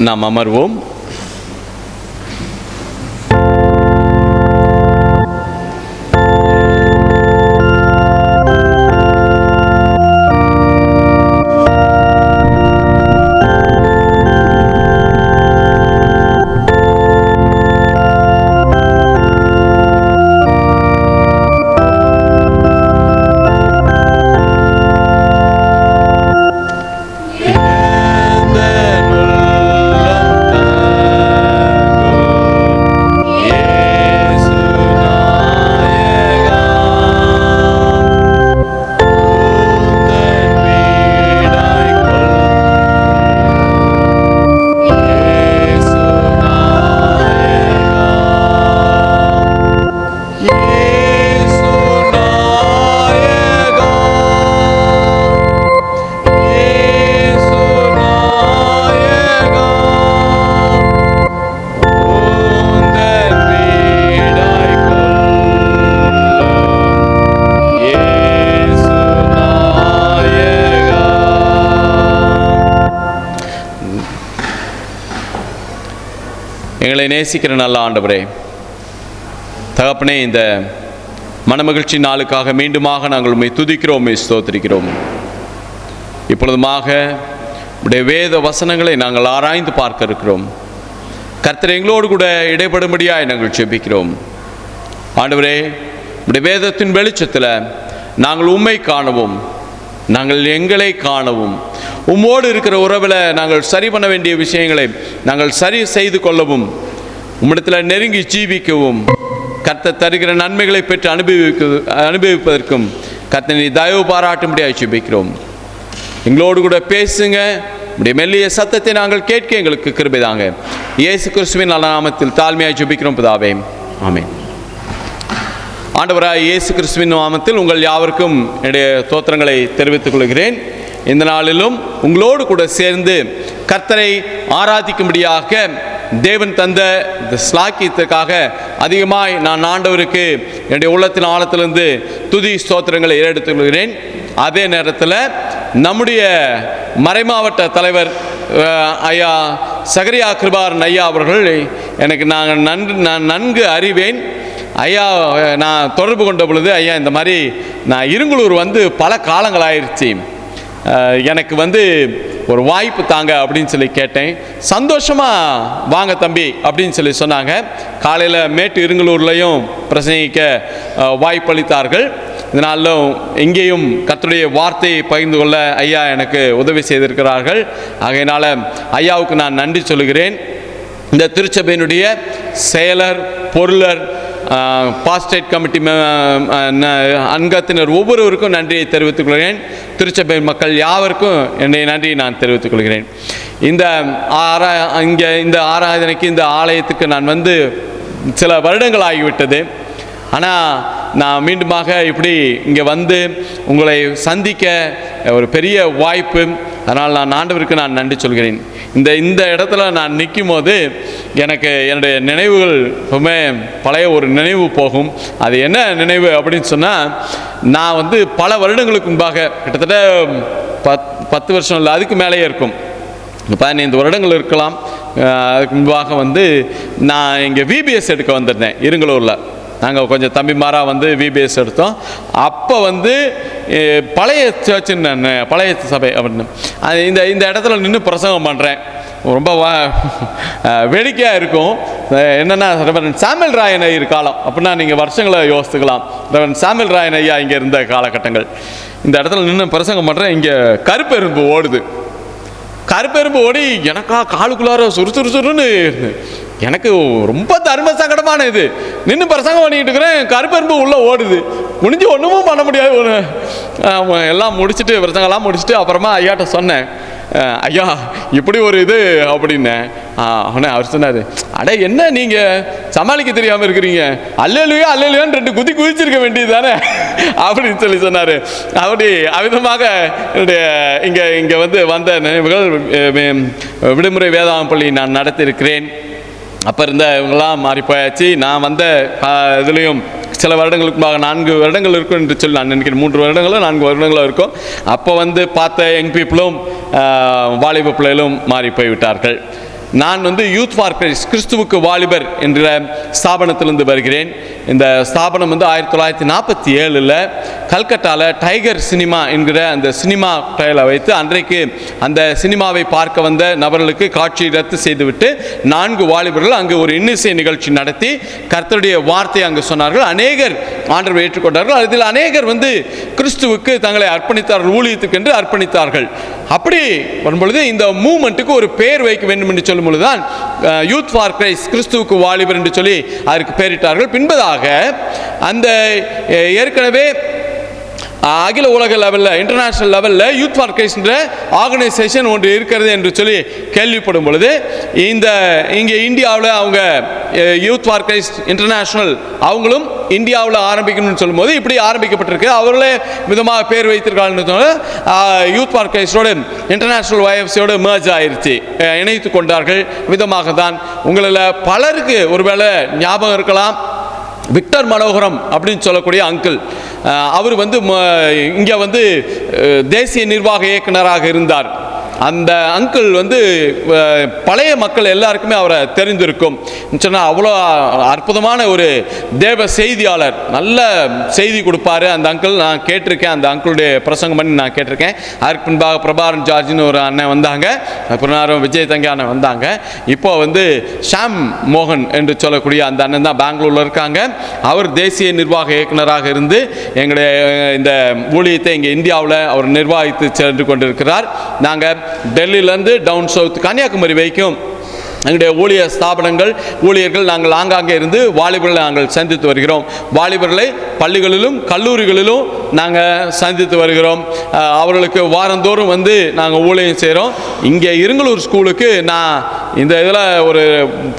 நாம் அமர்வோம். எங்களை நேசிக்கிற நல்ல ஆண்டவரே, தகப்பனே, இந்த மனமகிழ்ச்சி நாளுக்காக மீண்டுமாக நாங்கள் உம்மை துதிக்கிறோம், ஸ்தோத்திரிக்கிறோம். இப்பொழுதுமாக உடைய வேத வசனங்களை நாங்கள் ஆராய்ந்து பார்க்க இருக்கிறோம். கர்த்தர் எங்களோடு கூட இடைப்படும்படியாய் நாங்கள் ஜெபிக்கிறோம். ஆண்டவரே, உடைய வேதத்தின் வெளிச்சத்தில் நாங்கள் உம்மை காணவும், நாங்கள் எங்களை காணவும், உம்மோடு இருக்கிற உறவில் நாங்கள் சரி பண்ண வேண்டிய விஷயங்களை நாங்கள் சரி செய்து கொள்ளவும், உம்மிடத்தில் நெருங்கி ஜீவிக்கவும், கர்த்தர் தருகிற நன்மைகளை பெற்று அனுபவிப்பதற்கும் கர்த்தர் நீ தயவு பாராட்டும்படியாக ஜெபிக்கிறோம். எங்களோடு கூட பேசுங்க. உடைய மெல்லிய சத்தத்தை நாங்கள் கேட்க எங்களுக்கு கிருபை தாங்க. இயேசு கிறிஸ்துவின் நல்ல நாமத்தில் தாழ்மையாக ஜெபிக்கிறோம் பிதாவே, ஆமென். ஆண்டவராய் இயேசு கிறிஸ்துவின் நாமத்தில் உங்கள் யாவருக்கும் என்னுடைய தோத்திரங்களை தெரிவித்துக் கொள்கிறேன். இந்த நாளிலும் உங்களோடு கூட சேர்ந்து கர்த்தரை ஆராதிக்கும்படியாக தேவன் தந்த இந்த ஸ்லாக்கியத்துக்காக அதிகமாய் நான் ஆண்டவருக்கு என்னுடைய உள்ளத்தின் ஆழத்திலிருந்து துதி ஸ்தோத்திரங்களை ஏறெடுத்துக் கொள்கிறேன். அதே நேரத்தில் நம்முடைய மறைமாவட்ட தலைவர் ஐயா சகரியா கிருபாரன் ஐயா அவர்கள் எனக்கு நான் நன்கு அறிவேன். ஐயா நான் தொடர்பு கொண்ட பொழுது, ஐயா இந்த மாதிரி நான் இருங்கலூர் வந்து பல காலங்களாயிருச்சு, எனக்கு வந்து ஒரு வாய்ப்பு தாங்க அப்படின்னு சொல்லி கேட்டேன். சந்தோஷமாக வாங்க தம்பி அப்படின்னு சொல்லி சொன்னாங்க. காலையில் மேட்டு இருங்கலூர்லையும் பிரசங்கிக்க வாய்ப்பளித்தார்கள். இதனாலும் இங்கேயும் கர்த்தருடைய வார்த்தையை பகிர்ந்து கொள்ள ஐயா எனக்கு உதவி செய்திருக்கிறார்கள். ஆகையினால் ஐயாவுக்கு நான் நன்றி சொல்கிறேன். இந்த திருச்சபையினுடைய செயலர், பொருளர், பாஸ்டேட் கமிட்டி அங்கத்தினர் ஒவ்வொருவருக்கும் நன்றியை தெரிவித்துக் கொள்கிறேன். திருச்சபை மக்கள் யாவருக்கும் என்னுடைய நன்றியை நான் தெரிவித்துக் கொள்கிறேன். இந்த ஆராதனைக்கு, இந்த ஆலயத்துக்கு நான் வந்து சில வருடங்கள் ஆகிவிட்டது. ஆனால் நான் மீண்டுமாக இப்படி இங்கே வந்து உங்களை சந்திக்க ஒரு பெரிய வாய்ப்பு. அதனால் நான் ஆண்டவருக்கு நான் நன்றி சொல்கிறேன். இந்த இடத்துல நான் நிற்கும் போது எனக்கு என்னுடைய நினைவுகள் எப்பவுமே பழைய ஒரு நினைவு போகும். அது என்ன நினைவு அப்படின்னு சொன்னால், நான் வந்து பல வருடங்களுக்கு முன்பாக, கிட்டத்தட்ட 10 வருஷம் இல்லை அதுக்கு மேலேயே இருக்கும், 15 வருடங்கள் இருக்கலாம், அதுக்கு முன்பாக வந்து நான் இங்கே விபிஎஸ் எடுக்க வந்திருந்தேன் இருங்கலூரில். நாங்கள் கொஞ்சம் தம்பிமாராக வந்து விபிஎஸ் எடுத்தோம். அப்போ வந்து பழைய சர்ச்சுன்னு, பழைய சபை அப்படின்னு இந்த இடத்துல நின்று பிரசங்கம் பண்ணுறேன். ரொம்ப வேடிக்கையாக இருக்கும். என்னென்னா, ரெவரண்ட் சாமுவேல் ராயன் ஐயர் காலம் அப்படின்னா நீங்கள் வருஷங்களை யோசித்துக்கலாம். ரெவரண்ட் சாமுவேல் ராயன் ஐயா இங்கே இருந்த காலகட்டங்கள். இந்த இடத்துல நின்று பிரசங்கம் பண்ணுறேன். இங்கே கருப்பெரும்பு ஓடுது. கருப்பெரும்பு ஓடி எனக்கா காலுக்குள்ளார சுறுசுறுன்னு எனக்கு ரொம்ப தர்ம சங்கடமான இது. நின்று பிரசங்கம் பண்ணிக்கிட்டு இருக்கிறேன், கருப்பெரும்பு உள்ளே ஓடுது. குனிஞ்சு ஒன்றுமும் பண்ண முடியாது. எல்லாம் முடிச்சுட்டு, பிரசங்கெல்லாம் முடிச்சுட்டு அப்புறமா ஐயாட்ட சொன்னேன், ஐயா இப்படி ஒரு இது அப்படின்னேன். அவனே அவர் சொன்னார், அட என்ன நீங்கள் சமாளிக்க தெரியாமல் இருக்கிறீங்க, அல்லேலூயா அல்லேலூயான்னு 2 குதிச்சிருக்க வேண்டியது தானே அப்படின்னு சொல்லி சொன்னார். அப்படி அவிதமாக என்னுடைய இங்கே வந்து வந்த நினைவுகள். விடுமுறை வேதாகம் பள்ளி நான் நடத்தியிருக்கிறேன். அப்போ இருந்த இவங்களாம் மாறி போயாச்சு. நான் வந்த இதுலேயும் சில வருடங்களுக்கு முன்பாக 4 வருடங்கள் இருக்கும் என்று சொல்லி நான் நினைக்கிறேன். 3 வருடங்களோ 4 வருடங்களோ இருக்கும். அப்போ வந்து பார்த்த யங் பீப்புளும் வாலிப பிள்ளைகளும் மாறி போய்விட்டார்கள். நான் வந்து யூத் ஃபார் கிரைஸ்ட் கிறிஸ்துவுக்கு வாலிபர் என்ற ஸ்தாபனத்திலிருந்து வருகிறேன். இந்த ஸ்தாபனம் வந்து 1947 கல்கட்டாவில் டைகர் சினிமா என்கிற அந்த சினிமா ட்ரையலை வைத்து அன்றைக்கு அந்த சினிமாவை பார்க்க வந்த நபர்களுக்கு காட்சி ரத்து செய்துவிட்டு 4 வாலிபர்கள் அங்கு ஒரு இன்னிசை நிகழ்ச்சி நடத்தி கர்த்தருடைய வார்த்தையை அங்கு சொன்னார்கள். அநேகர் ஆண்டவரை ஏற்றுக்கொண்டார்கள். அதில் அநேகர் வந்து கிறிஸ்துவுக்கு தங்களை அர்ப்பணித்தார்கள், ஊழியத்துக்கு என்று அர்ப்பணித்தார்கள். அப்படி வரும்பொழுது இந்த மூமெண்ட்டுக்கு ஒரு பேர் வைக்க வேண்டும் என்று சொல்லும் பொழுதுதான் யூத் ஃபார் கிரைஸ்ட் கிறிஸ்துவுக்கு வாலிபர் என்று சொல்லி அதற்கு பெயரிட்டார்கள். பின்பதாக அந்த ஏற்கனவே அகில உலக லெவலில் இன்டர்நேஷ்னல் லெவலில் யூத் ஃபார் கிரைஸ்ட் என்ற ஆர்கனைசேஷன் ஒன்று இருக்கிறது என்று சொல்லி கேள்விப்படும் பொழுது இங்கே இந்தியாவில் அவங்க யூத் ஃபார் கிரைஸ்ட் இன்டர்நேஷ்னல் அவங்களும் இந்தியாவில் ஆரம்பிக்கணும்னு சொல்லும்போது இப்படி ஆரம்பிக்கப்பட்டிருக்கு. அவர்களே விதமாக பேர் வைத்திருக்காங்க. யூத் ஃபார் கிரைஸ்டோட இன்டர்நேஷ்னல் YFCயோடு மர்ஜ் ஆயிருச்சு, இணைத்து கொண்டார்கள். விதமாக தான் உங்களில் பலருக்கு ஒருவேளை ஞாபகம் இருக்கலாம், விக்டர் மனோகரம் அப்படின்னு சொல்லக்கூடிய அங்கிள். அவர் வந்து இங்கே வந்து தேசிய நிர்வாக இயக்குனராக இருந்தார். அந்த அங்கிள் வந்து பழைய மக்கள் எல்லாருக்குமே அவரை தெரிந்திருக்கும். சொன்னால் அவ்வளோ அற்புதமான ஒரு தேவ செய்தியாளர், நல்ல செய்தி கொடுப்பாரு அந்த அங்கிள். நான் கேட்டிருக்கேன், அந்த அங்கிளுடைய பிரசங்கம் பண்ணி நான் கேட்டிருக்கேன். அதற்கு பின்பாக பிரபாரன் ஜார்ஜின்னு ஒரு அண்ணன் வந்தாங்க, அப்புறம் விஜய் தங்கி அண்ணன் வந்தாங்க. இப்போ வந்து ஷாம் மோகன் என்று சொல்லக்கூடிய அந்த அண்ணன் தான் பெங்களூரில் இருக்காங்க. அவர் தேசிய நிர்வாக இயக்குனராக இருந்து எங்களுடைய இந்த ஊழியத்தை இங்கே இந்தியாவில் அவர் நிர்வாகித்து சென்று கொண்டிருக்கிறார். நாங்கள் டெல்லியிலேருந்து டவுன் சவுத் கன்னியாகுமரி வரைக்கும் எங்களுடைய ஊழிய ஸ்தாபனங்கள் ஊழியர்கள் நாங்கள் ஆங்காங்கே இருந்து வாலிபர்களை நாங்கள் சந்தித்து வருகிறோம். வாலிபர்களை பள்ளிகளிலும் கல்லூரிகளிலும் நாங்கள் சந்தித்து வருகிறோம். அவர்களுக்கு வாரந்தோறும் வந்து நாங்கள் ஊழியம் செய்கிறோம். இங்கே இருங்கலூர் ஸ்கூலுக்கு நான் இந்த இதில் ஒரு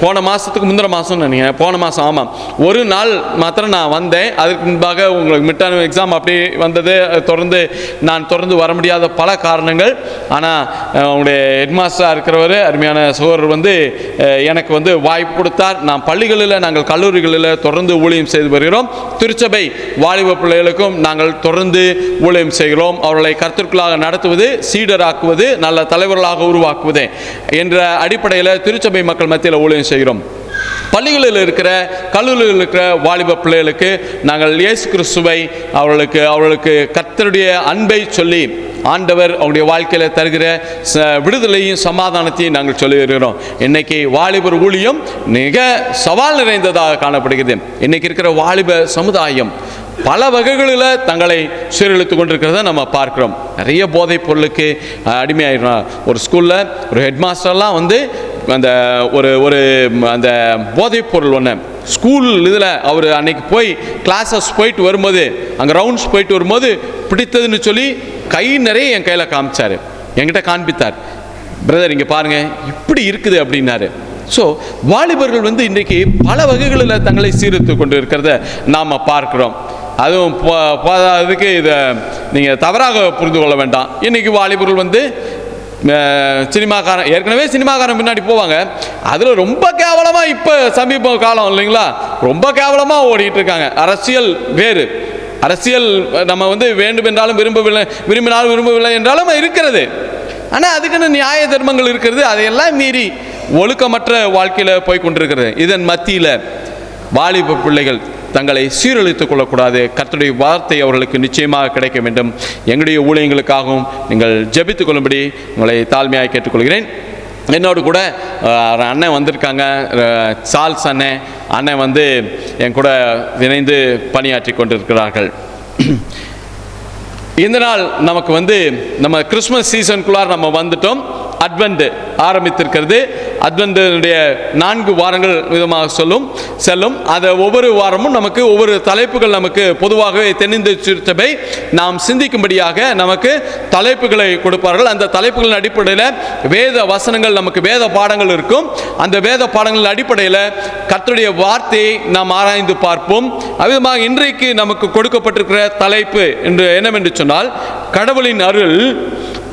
போன மாதத்துக்கு முந்தின மாதம் நினைக்கிறேன், போன மாதம் ஆமாம், ஒரு நாள் மாத்திரம் நான் வந்தேன். அதுக்கு முன்பாக உங்களுக்கு மிட் டர்ம் எக்ஸாம் அப்படி வந்தது, நான் தொடர்ந்து வர முடியாத பல காரணங்கள். ஆனால் அவங்களுடைய ஹெட்மாஸ்டராக இருக்கிறவர் அருமையான சகோதரர் வந்து எனக்கு வந்து வாய்ப்பு கொடுத்தார். நான் பள்ளிகளில் நாங்கள் கல்லூரிகளில் தொடர்ந்து ஊழியம் செய்து வருகிறோம். திருச்சபை வாலிப பிள்ளைகளுக்கும் நாங்கள் தொடர்ந்து ஊழியம் செய்கிறோம். அவர்களை கர்த்தருக்குள்ளாக நடத்துவது, சீடராக்குவது, நல்ல தலைவர்களாக உருவாக்குவது என்ற அடிப்படையில் திருச்சபை மக்கள் மத்தியில் ஊழியம் செய்கிறோம். பள்ளிகளில் இருக்கிற கல்லூரியில் இருக்கிற வாலிப பிள்ளைகளுக்கு நாங்கள் இயேசு கிறிஸ்துவை அவர்களுக்கு கர்த்தருடைய அன்பை சொல்லி ஆண்டவர் அவருடைய வாழ்க்கையில் தருகிற விடுதலையும் சமாதானத்தையும் நாங்கள் சொல்லி வருகிறோம். இன்னைக்கு வாலிபர் ஊழியம் மிக சவால் நிறைந்ததாக காணப்படுகிறது. இன்னைக்கு இருக்கிற வாலிப சமுதாயம் பல வகைகளில் தங்களை சீரழித்து கொண்டிருக்கிறத நம்ம பார்க்கிறோம். நிறைய போதைப் பொருளுக்கு அடிமையாயிடுறோம். ஒரு ஸ்கூலில் ஒரு ஹெட்மாஸ்டர்லாம் வந்து அந்த ஒரு அந்த போதைப் பொருள் ஒன்று ஸ்கூல் இதில் அவர் அன்னைக்கு போய் கிளாஸஸ் போயிட்டு வரும்போது, அங்கே ரவுண்ட்ஸ் போயிட்டு வரும்போது பிடித்ததுன்னு சொல்லி கை நிறைய என் கையில் காமிச்சார், என்கிட்ட காண்பித்தார். பிரதர் இங்கே பாருங்கள் இப்படி இருக்குது அப்படின்னாரு. ஸோ வாலிபர்கள் வந்து இன்றைக்கு பல வகைகளில் தங்களை சீர்திருத்தி கொண்டு இருக்கிறத நாம் பார்க்கிறோம். அதுவும் அதுக்கு இதை நீங்கள் தவறாக புரிந்து கொள்ள வேண்டாம். இன்றைக்கி வாலிபர்கள் வந்து சினிமாக்காரன், ஏற்கனவே சினிமாக்காரன் பின்னாடி போவாங்க. அதில் ரொம்ப கேவலமாக இப்போ சமீப காலம் இல்லைங்களா, ரொம்ப கேவலமாக ஓடிட்டு இருக்காங்க. அரசியல் வேறு, அரசியல் நம்ம வந்து வேண்டுமென்றாலும் விரும்பினாலும் விரும்பவில்லை என்றாலும் இருக்கிறது. ஆனால் அதுக்குன்னு நியாய தர்மங்கள் இருக்கிறது. அதையெல்லாம் மீறி ஒழுக்கமற்ற வாழ்க்கையில் போய் கொண்டிருக்கிறது. இதன் மத்தியில் வாலிப பிள்ளைகள் தங்களை சீரழித்துக் கொள்ளக்கூடாது. கர்த்தருடைய வார்த்தை அவர்களுக்கு நிச்சயமாக கிடைக்க வேண்டும். எங்களுடைய ஊழியங்களுக்காகவும் நீங்கள் ஜெபித்துக் கொள்ளும்படி உங்களை தாழ்மையாக கேட்டுக்கொள்கிறேன். என்னோடு கூட அண்ணன் வந்திருக்காங்க, சால்ஸ் அண்ணன் வந்து என் கூட இணைந்து பணியாற்றி கொண்டிருக்கிறார்கள். இந்த நாள் நமக்கு வந்து நம்ம கிறிஸ்மஸ் சீசனுக்குள்ளார் நம்ம வந்துட்டோம். அட்வென்ட் ஆரம்பித்திருக்கிறது. அட்வென்ட்டுடைய 4 வாரங்கள் விதமாக செல்லும். அதை ஒவ்வொரு வாரமும் நமக்கு ஒவ்வொரு தலைப்புகள் நமக்கு பொதுவாகவே தென்னிந்திய திருச்சபை நாம் சிந்திக்கும்படியாக நமக்கு தலைப்புகளை கொடுப்பார்கள். அந்த தலைப்புகளின் அடிப்படையில் வேத வசனங்கள், நமக்கு வேத பாடங்கள் இருக்கும். அந்த வேத பாடங்களின் அடிப்படையில் கர்த்தருடைய வார்த்தையை நாம் ஆராய்ந்து பார்ப்போம். அவ்விதமாக இன்றைக்கு நமக்கு கொடுக்கப்பட்டிருக்கிற தலைப்பு என்று என்னவென்று சொன்னால், கடவுளின் அருள்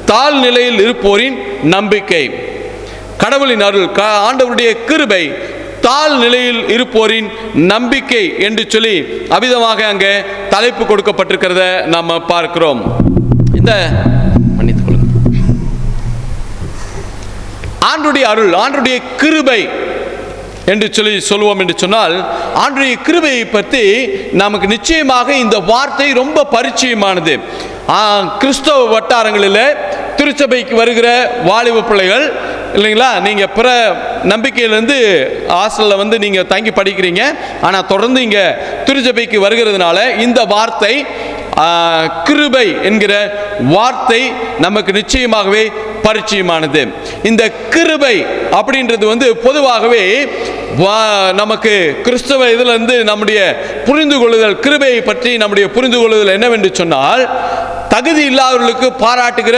தாழ் நிலையில் இருப்போரின் நம்பிக்கை. கடவுளின் அருள், ஆண்டவருடைய கிருபை தாழ் நிலையில் இருப்போரின் நம்பிக்கை என்று சொல்லி அவிதமாக அங்கே தலைப்பு கொடுக்கப்பட்டிருக்கிறத நாம் பார்க்கிறோம். இந்த ஆண்டவருடைய அருள், ஆண்டவருடைய கிருபை என்று சொல்லுவோம் என்று சொன்னால், ஆண்டவருடைய கிருபையை பற்றி நமக்கு நிச்சயமாக இந்த வார்த்தை ரொம்ப பரிச்சயமானது. கிறிஸ்தவ வட்டாரங்களில் திருச்சபைக்கு வருகிற வாலிப பிள்ளைகள் இல்லைங்களா, நீங்கள் பிற நம்பிக்கையிலேருந்து ஹாஸ்டலில் வந்து நீங்கள் தங்கி படிக்கிறீங்க, ஆனால் தொடர்ந்து இங்கே திருச்சபைக்கு வருகிறதுனால இந்த வார்த்தை கிருபை என்கிற வார்த்தை நமக்கு நிச்சயமாகவே பரிச்சயமானது. இந்த கிருபை அப்படின்றது வந்து பொதுவாகவே நமக்கு கிறிஸ்தவ இதிலிருந்து நம்முடைய புரிந்து கொள்ளுதல், கிருபையை பற்றி நம்முடைய புரிந்து கொள்ளுதல் என்னவென்று சொன்னால், தகுதி இல்லாதவர்களுக்கு பாராட்டுகிற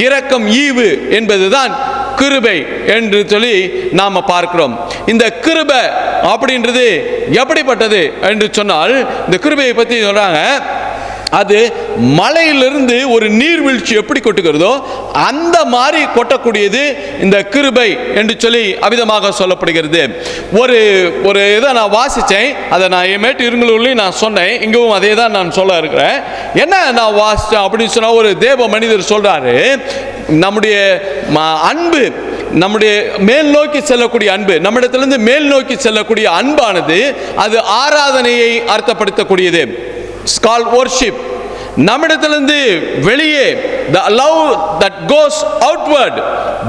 இரக்கம், ஈவு என்பதுதான் கிருபை என்று சொல்லி நாம பார்க்கிறோம். இந்த கிருபை அப்படின்றது எப்படிப்பட்டது என்று சொன்னால், இந்த கிருபையை பற்றி சொல்றாங்க, அது மலையிலிருந்து ஒரு நீர்வீழ்ச்சி எப்படி கொட்டுகிறதோ அந்த மாதிரி கொட்டக்கூடியது இந்த கிருபை என்று சொல்லி அவிதமாக சொல்லப்படுகிறது. ஒரு இதை நான் வாசித்தேன், அதை நான் எமேட்டு இருங்களூர்லையும் நான் சொன்னேன், இங்கவும் அதே தான் நான் சொல்ல இருக்கிறேன். என்ன நான் வாசித்தேன் அப்படின்னு சொன்னால், ஒரு தேவ மனிதர் சொல்றாரு, நம்முடைய அன்பு, நம்முடைய மேல் நோக்கி செல்லக்கூடிய அன்பு, நம்மிடத்திலிருந்து மேல் நோக்கி செல்லக்கூடிய அன்பானது அது ஆராதனையை அர்த்தப்படுத்தக்கூடியது. It's called worship. நம்மிடத்திலிருந்து வெளியே, the love that goes outward,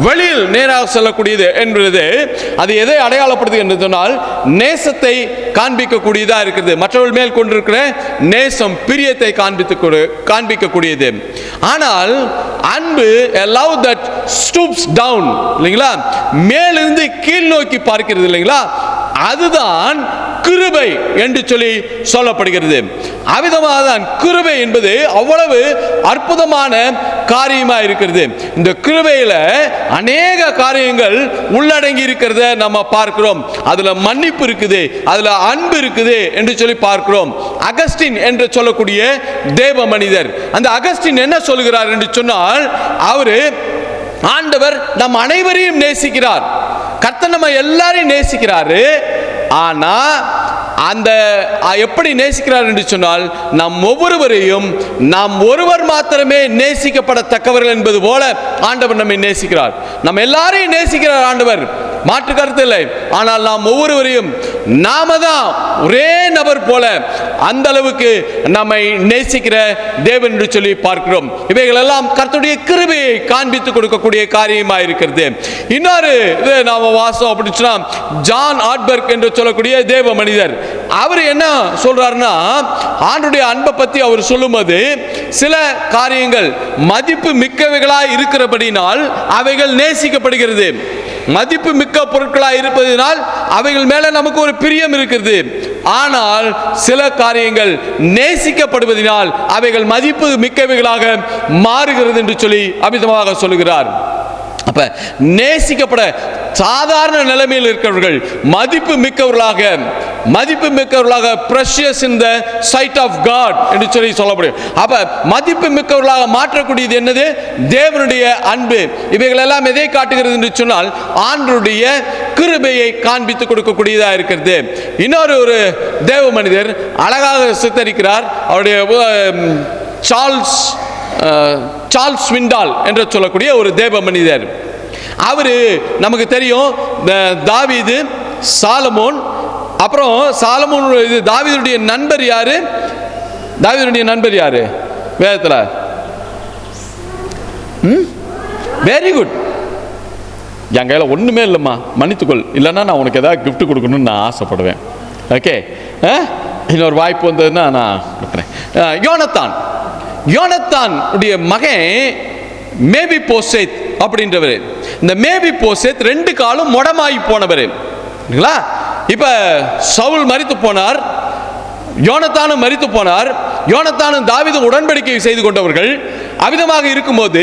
வெளியில் நேராக செல்லக்கூடியது என்பது அது எதை அடையாளப்படுத்துகிறது என்று சொன்னால், நேசத்தை காண்பிக்கக்கூடியதாக இருக்கிறது. மற்றவர்கள் மேல் கொண்டிருக்கிற நேசம், பிரியத்தை காண்பிக்கக்கூடியது. ஆனால் அன்பு, a love that stoops down, இல்லைங்களா, மேலிருந்து கீழ் நோக்கி பார்க்கிறது இல்லைங்களா, அதுதான் கிருபை என்று சொல்லி சொல்லப்படுகிறது. அவ்விதமாக தான் கிருபை என்பது அவ்வளவு அற்புதமான காரியமாக இருக்கிறது. இந்த கிருபையில அநேக காரியங்கள் உள்ளடங்கி இருக்கிறத நம்ம பார்க்கிறோம். அதுல மன்னிப்பு இருக்குது, அதுல அன்பு இருக்குது என்று சொல்லி பார்க்கிறோம். அகஸ்டின் என்று சொல்லக்கூடிய தேவ மனிதர், அந்த அகஸ்டின் என்ன சொல்கிறார் என்று சொன்னால், அவரு ஆண்டவர் நம் அனைவரையும் நேசிக்கிறார், கர்த்தர் நம்ம எல்லாரையும் நேசிக்கிறாரு. ஆனா அந்த எப்படி நேசிக்கிறார் என்று சொன்னால், நம் ஒவ்வொருவரையும் நாம் ஒருவர் மாத்திரமே நேசிக்கப்படத்தக்கவர்கள் என்பது போல ஆண்டவர் நம்மை நேசிக்கிறார். நம்ம எல்லாரையும் நேசிக்கிறார் ஆண்டவர், மாற்று கருத்து இல்லை. ஆனால் நாம் ஒவ்வொருவரையும் நாம தான் ஒரே நபர் போல அந்த அளவுக்கு நம்மை நேசிக்கிற தேவன் என்று சொல்லி பார்க்கிறோம். இவைகள் எல்லாம் கர்த்தருடைய கிருபையை காண்பித்து கொடுக்கக்கூடிய காரியமாக இருக்கிறது. இன்னொரு இது நாம வாசம் அப்படின்னு சொன்னா, ஜான் ஆட்பர்க் என்று சொல்லக்கூடிய தேவ மனிதர், அவர் என்ன சொல்றாருன்னா, ஆண்டவருடைய அன்பை பத்தி அவர் சொல்லும்போது, சில காரியங்கள் மதிப்பு மிக்கவைகளாய் இருக்கிறபடினால் அவைகள் நேசிக்கப்படுகிறது. மதிப்பு மிக்க பொருட்களாய் இருப்பதனால் அவைகள் மேல நமக்கு ஒரு பிரியம் இருக்கிறது. ஆனால் சில காரியங்கள் நேசிக்கப்படுவதனால் அவைகள் மதிப்பு மிக்கவைகளாக மாறுகிறது என்று சொல்லி அமிதமாக சொல்லுகிறார். அப்ப நேசிக்கப்பட சாதாரண நிலைமையில் இருக்கிறவர்கள் மதிப்பு மிக்கவர்களாக precious in the sight of God என்று சொல்லி சொல்லப்படும். அப்ப மதிப்பு மிக்கவர்களாக மாற்றக்கூடியது என்னது? தேவனுடைய அன்பு. இவைகள் எல்லாம் எதை காட்டுகிறது என்று சொன்னால், ஆண்டவருடைய கிருபையை காண்பித்து கொடுக்கக்கூடியதாக இருக்கிறது. இன்னொரு ஒரு தேவ மனிதர் அழகாக சித்தரிக்கிறார். அவருடைய சார்ல்ஸ் ஸ்விண்டால் என்று சொல்லக்கூடிய ஒரு தேவ மனிதர். அவரு நமக்கு தெரியும், தாவீது, சாலமோன், அப்புறம் சாலமோன், இது தாவீதுடைய நண்பர் யாரு? தாவீதுடைய நண்பர் யாரு வேதத்துல? Very good. என் கையில ஒண்ணுமே இல்லைம்மா, மன்னித்துக்கொள், இல்லைன்னா நான் உனக்கு ஏதாவது கிஃப்ட் கொடுக்கணும்னு நான் ஆசைப்படுவேன். ஓகே, இன்னொரு வாய்ப்பு வந்ததுன்னா நான் கொடுக்குறேன். யோனத்தான் உடைய மகன் மேபி போசேத் அப்படின்றவர். இந்த மேபி போசேத் 2 காலும் முடமாகி போனவர். இப்ப சவுல் மரித்து போனார், யோனத்தானும் மரித்து போனார். யோனத்தானும் தாவீதும் உடன்படிக்கை செய்து கொண்டவர்கள். அவ்விதமாக இருக்கும்போது,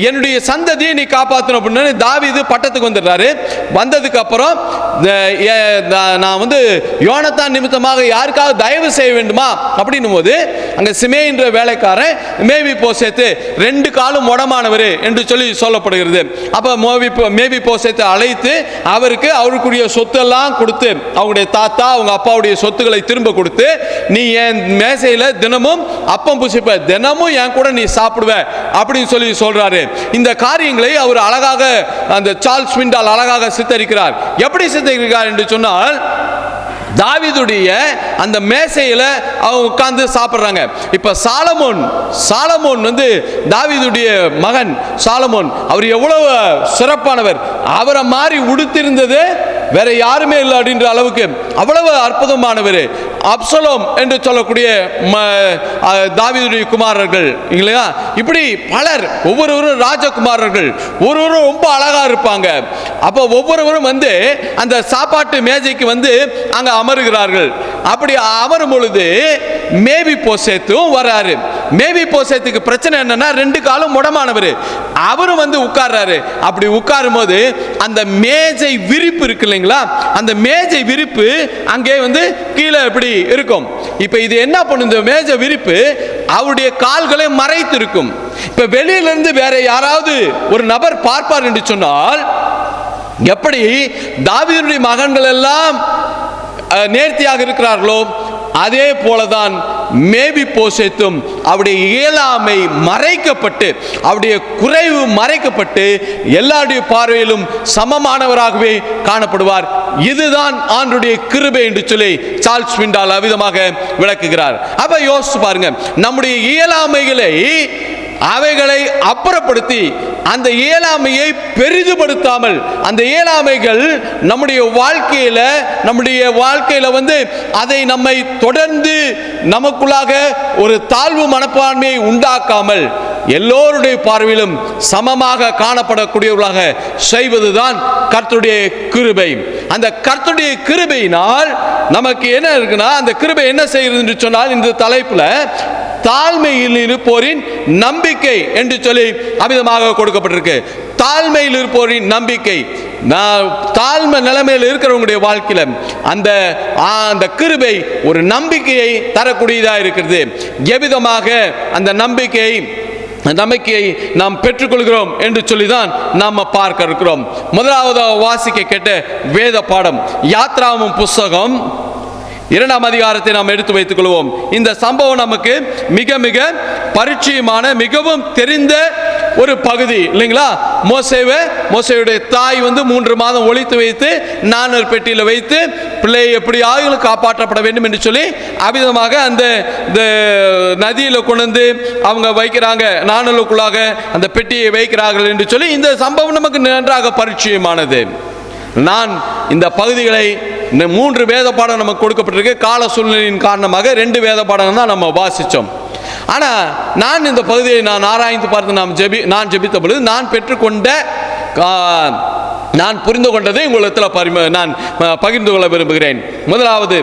என்னுடைய சந்ததியை நீ காப்பாற்றணும் அப்படின்னு தாவீது பட்டத்துக்கு வந்துடுறாரு. வந்ததுக்கு அப்புறம் நான் வந்து யோனத்தான் நிமித்தமாக யாருக்காவது தயவு செய்ய வேண்டுமா அப்படின்னும் போது, அங்க சிமேயின்ற வேலைக்காரன் மேபி போசேத்து 2 காலும் முடமானவர் என்று சொல்லி சொல்லப்படுகிறது. அப்ப மேபி போசேத்தை அழைத்து அவருக்குரிய சொத்தெல்லாம் கொடுத்து, அவங்களுடைய தாத்தா அவங்க அப்பாவுடைய சொத்துக்களை திரும்ப கொடுத்து, நீ என் மேசையில தினமும் அப்பம் புசிப்ப, தினமும் என் கூட நீ சாப்பிடுவ அப்படின்னு சொல்லி சொல்றாரு. சொல்றாரு. இந்த காரியங்களை அவர் அழகாக அந்த சார்ல்ஸ் ஸ்விண்டால் அழகாக சித்தரிக்கிறார். எப்படி சித்தரிக்கிறார் என்று சொன்னால், தாவீதுடைய அந்த மேசையில அவங்க உட்கார்ந்து சாப்பிடுறாங்க. இப்ப சாலமோன் வந்து தாவீதுடைய மகன் சாலமோன், அவர் எவ்வளவு சிறப்பானவர். அவரை மாதிரி உடுத்திருந்தது வேற யாருமே இல்லை அப்படின்ற அளவுக்கு அவ்வளவு அற்புதமானவர். அப்சலோம் என்று சொல்லக்கூடிய தாவீதுடைய குமாரர்கள் இல்லையா, இப்படி பலர், ஒவ்வொருவரும் ராஜகுமாரர்கள், ஒவ்வொருவரும் ரொம்ப அழகா இருப்பாங்க. அப்போ ஒவ்வொருவரும் வந்து அந்த சாப்பாட்டு மேஜைக்கு வந்து அங்க அமருகிறார்கள். அப்படி அமரும் பொழுது மேவிபோசேத்தும் வராரு. மேவிபோசேத்துக்கு பிரச்சனை என்னன்னா, 2 காலும் முடமானவர். அவரும் வந்து உட்கார்றாரு. அப்படி உட்காரும் போது அந்த மேஜை விரிப்பு இருக்கு இல்லைங்களா, அந்த மேஜை விரிப்பு அங்கே வந்து கீழே இப்படி இருக்கும். இப்ப இது என்ன பண்ணும், இந்த மேஜை விரிப்பு அவருடைய கால்களை மறைத்து இருக்கும். இப்ப வெளியிலிருந்து வேற யாராவது ஒரு நபர் பார்ப்பார் என்று சொன்னால், எப்படி தாவீதுடைய மகன்கள் எல்லாம் நேர்த்தியாக இருக்கிறார்களோ அதே போலதான் மேவிபோசேத்தும் அவருடைய இயலாமை மறைக்கப்பட்டு, அவருடைய குறைவு மறைக்கப்பட்டு எல்லாருடைய பார்வையிலும் சமமானவராகவே காணப்படுவார். இதுதான் ஆண்டவருடைய கிருபை என்று சொல்லி சார்ல்ஸ் ஸ்விண்டால் அவ்விதமாக விளக்குகிறார். அப்ப யோசிச்சு பாருங்க, நம்முடைய இயலாமைகளை அவைகளை அப்புறப்படுத்தி அந்த இயலாமையை பெரிதுபடுத்தாமல், அந்த இயலாமைகள் நம்முடைய வாழ்க்கையில வந்து அதை நம்மை தொடர்ந்து நமக்குள்ளாக ஒரு தாழ்வு மனப்பான்மையை உண்டாக்காமல் எல்லோருடைய பார்வையிலும் சமமாக காணப்படக்கூடியவர்களாக செய்வதுதான் கர்த்தருடைய கிருபை. அந்த கர்த்தருடைய கிருபையினால் நமக்கு என்ன இருக்குன்னா, அந்த கிருபை என்ன செய்கிறது என்று சொன்னால், இந்த தலைப்புல தாழ்மையில் இருப்போரின் நம்பிக்கை என்று சொல்லி அமிதமாக கொடுக்கப்பட்டிருக்கு. தாழ்மையில் இருப்போரின் நம்பிக்கை. தாழ்மை நிலைமையில் இருக்கிறவங்களுடைய வாழ்க்கையில அந்த கிருபை ஒரு நம்பிக்கையை தரக்கூடியதாக இருக்கிறது. எவ்விதமாக அந்த நம்பிக்கையை நாம் பெற்றுக்கொள்கிறோம் என்று சொல்லிதான் நாம் பார்க்க இருக்கிறோம். முதலாவதாக வாசிக்க கேட்ட வேத பாடம் யாத்ராகமம் புஸ்தகம் 2ஆம் அதிகாரத்தை நாம் எடுத்து வைத்துக் கொள்வோம். இந்த சம்பவம் நமக்கு மிக மிக பரிச்சயமான, மிகவும் தெரிந்த ஒரு பகுதி இல்லைங்களா. மோசேயுடைய தாய் வந்து 3 மாதம் ஒளித்து வைத்து நாணல் பெட்டியில் வைத்து பிள்ளையை எப்படி ஆகிலும் காப்பாற்றப்பட வேண்டும் என்று சொல்லி அவ்விதமாக அந்த நதியில் கொண்டு வந்து அவங்க வைக்கிறாங்க, நாணலுக்குள்ளாக அந்த பெட்டியை வைக்கிறார்கள் என்று சொல்லி இந்த சம்பவம் நமக்கு நன்றாக பரிச்சயமானது. நான் இந்த பகுதிகளை 3 வேத பாடம் நமக்கு கொடுக்கப்பட்டிருக்கு. கால சூழ்நிலையின் காரணமாக 2 வேத பாடம் தான் நம்ம வாசித்தோம். ஆனால் நான் இந்த பகுதியை நான் ஆராய்ந்து பார்த்து நான் ஜெபித்த பொழுது நான் புரிந்து கொண்டதை உங்களிடத்தில் நான் பகிர்ந்து கொள்ள விரும்புகிறேன். முதலாவது,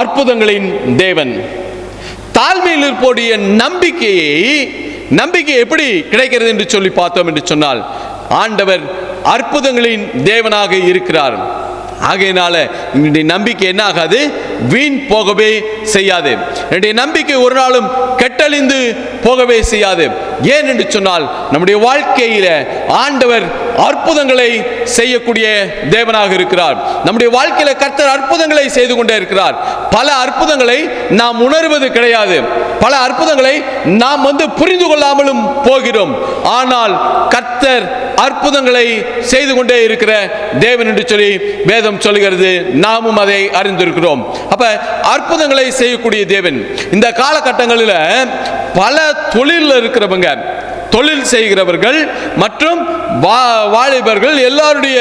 அற்புதங்களின் தேவன். தாழ்மையில் இருப்போடைய நம்பிக்கை எப்படி கிடைக்கிறது என்று சொல்லி பார்த்தோம் என்று சொன்னால், ஆண்டவர் அற்புதங்களின் தேவனாக இருக்கிறார். ஆகையினால என்னுடைய நம்பிக்கை என்ன ஆகாது, வீண் போகவே செய்யாது. என்னுடைய நம்பிக்கை ஒரு நாளும் கெட்டழிந்து போகவே செய்யாது. ஏன் என்று சொன்னால், நம்முடைய வாழ்க்கையில ஆண்டவர் அற்புதங்களை செய்யக்கூடிய தேவனாக இருக்கிறார். நம்முடைய வாழ்க்கையில கர்த்தர் அற்புதங்களை செய்து கொண்டே இருக்கிறார். பல அற்புதங்களை நாம் உணர்வது கிடையாது, பல அற்புதங்களை நாம் புரிந்து கொள்ளாமலும் போகிறோம். ஆனால் கர்த்தர் அற்புதங்களை செய்து கொண்டே இருக்கிற தேவன் என்று சொல்லி வேதம் சொல்கிறது. நாமும் அதை அறிந்திருக்கிறோம். அப்ப அற்புதங்களை செய்யக்கூடிய தேவன். இந்த காலகட்டங்களில் பல தொழிலில் இருக்கிறவங்க, தொழில் செய்கிறவர்கள் மற்றும் வாலிபர்கள் எல்லாருடைய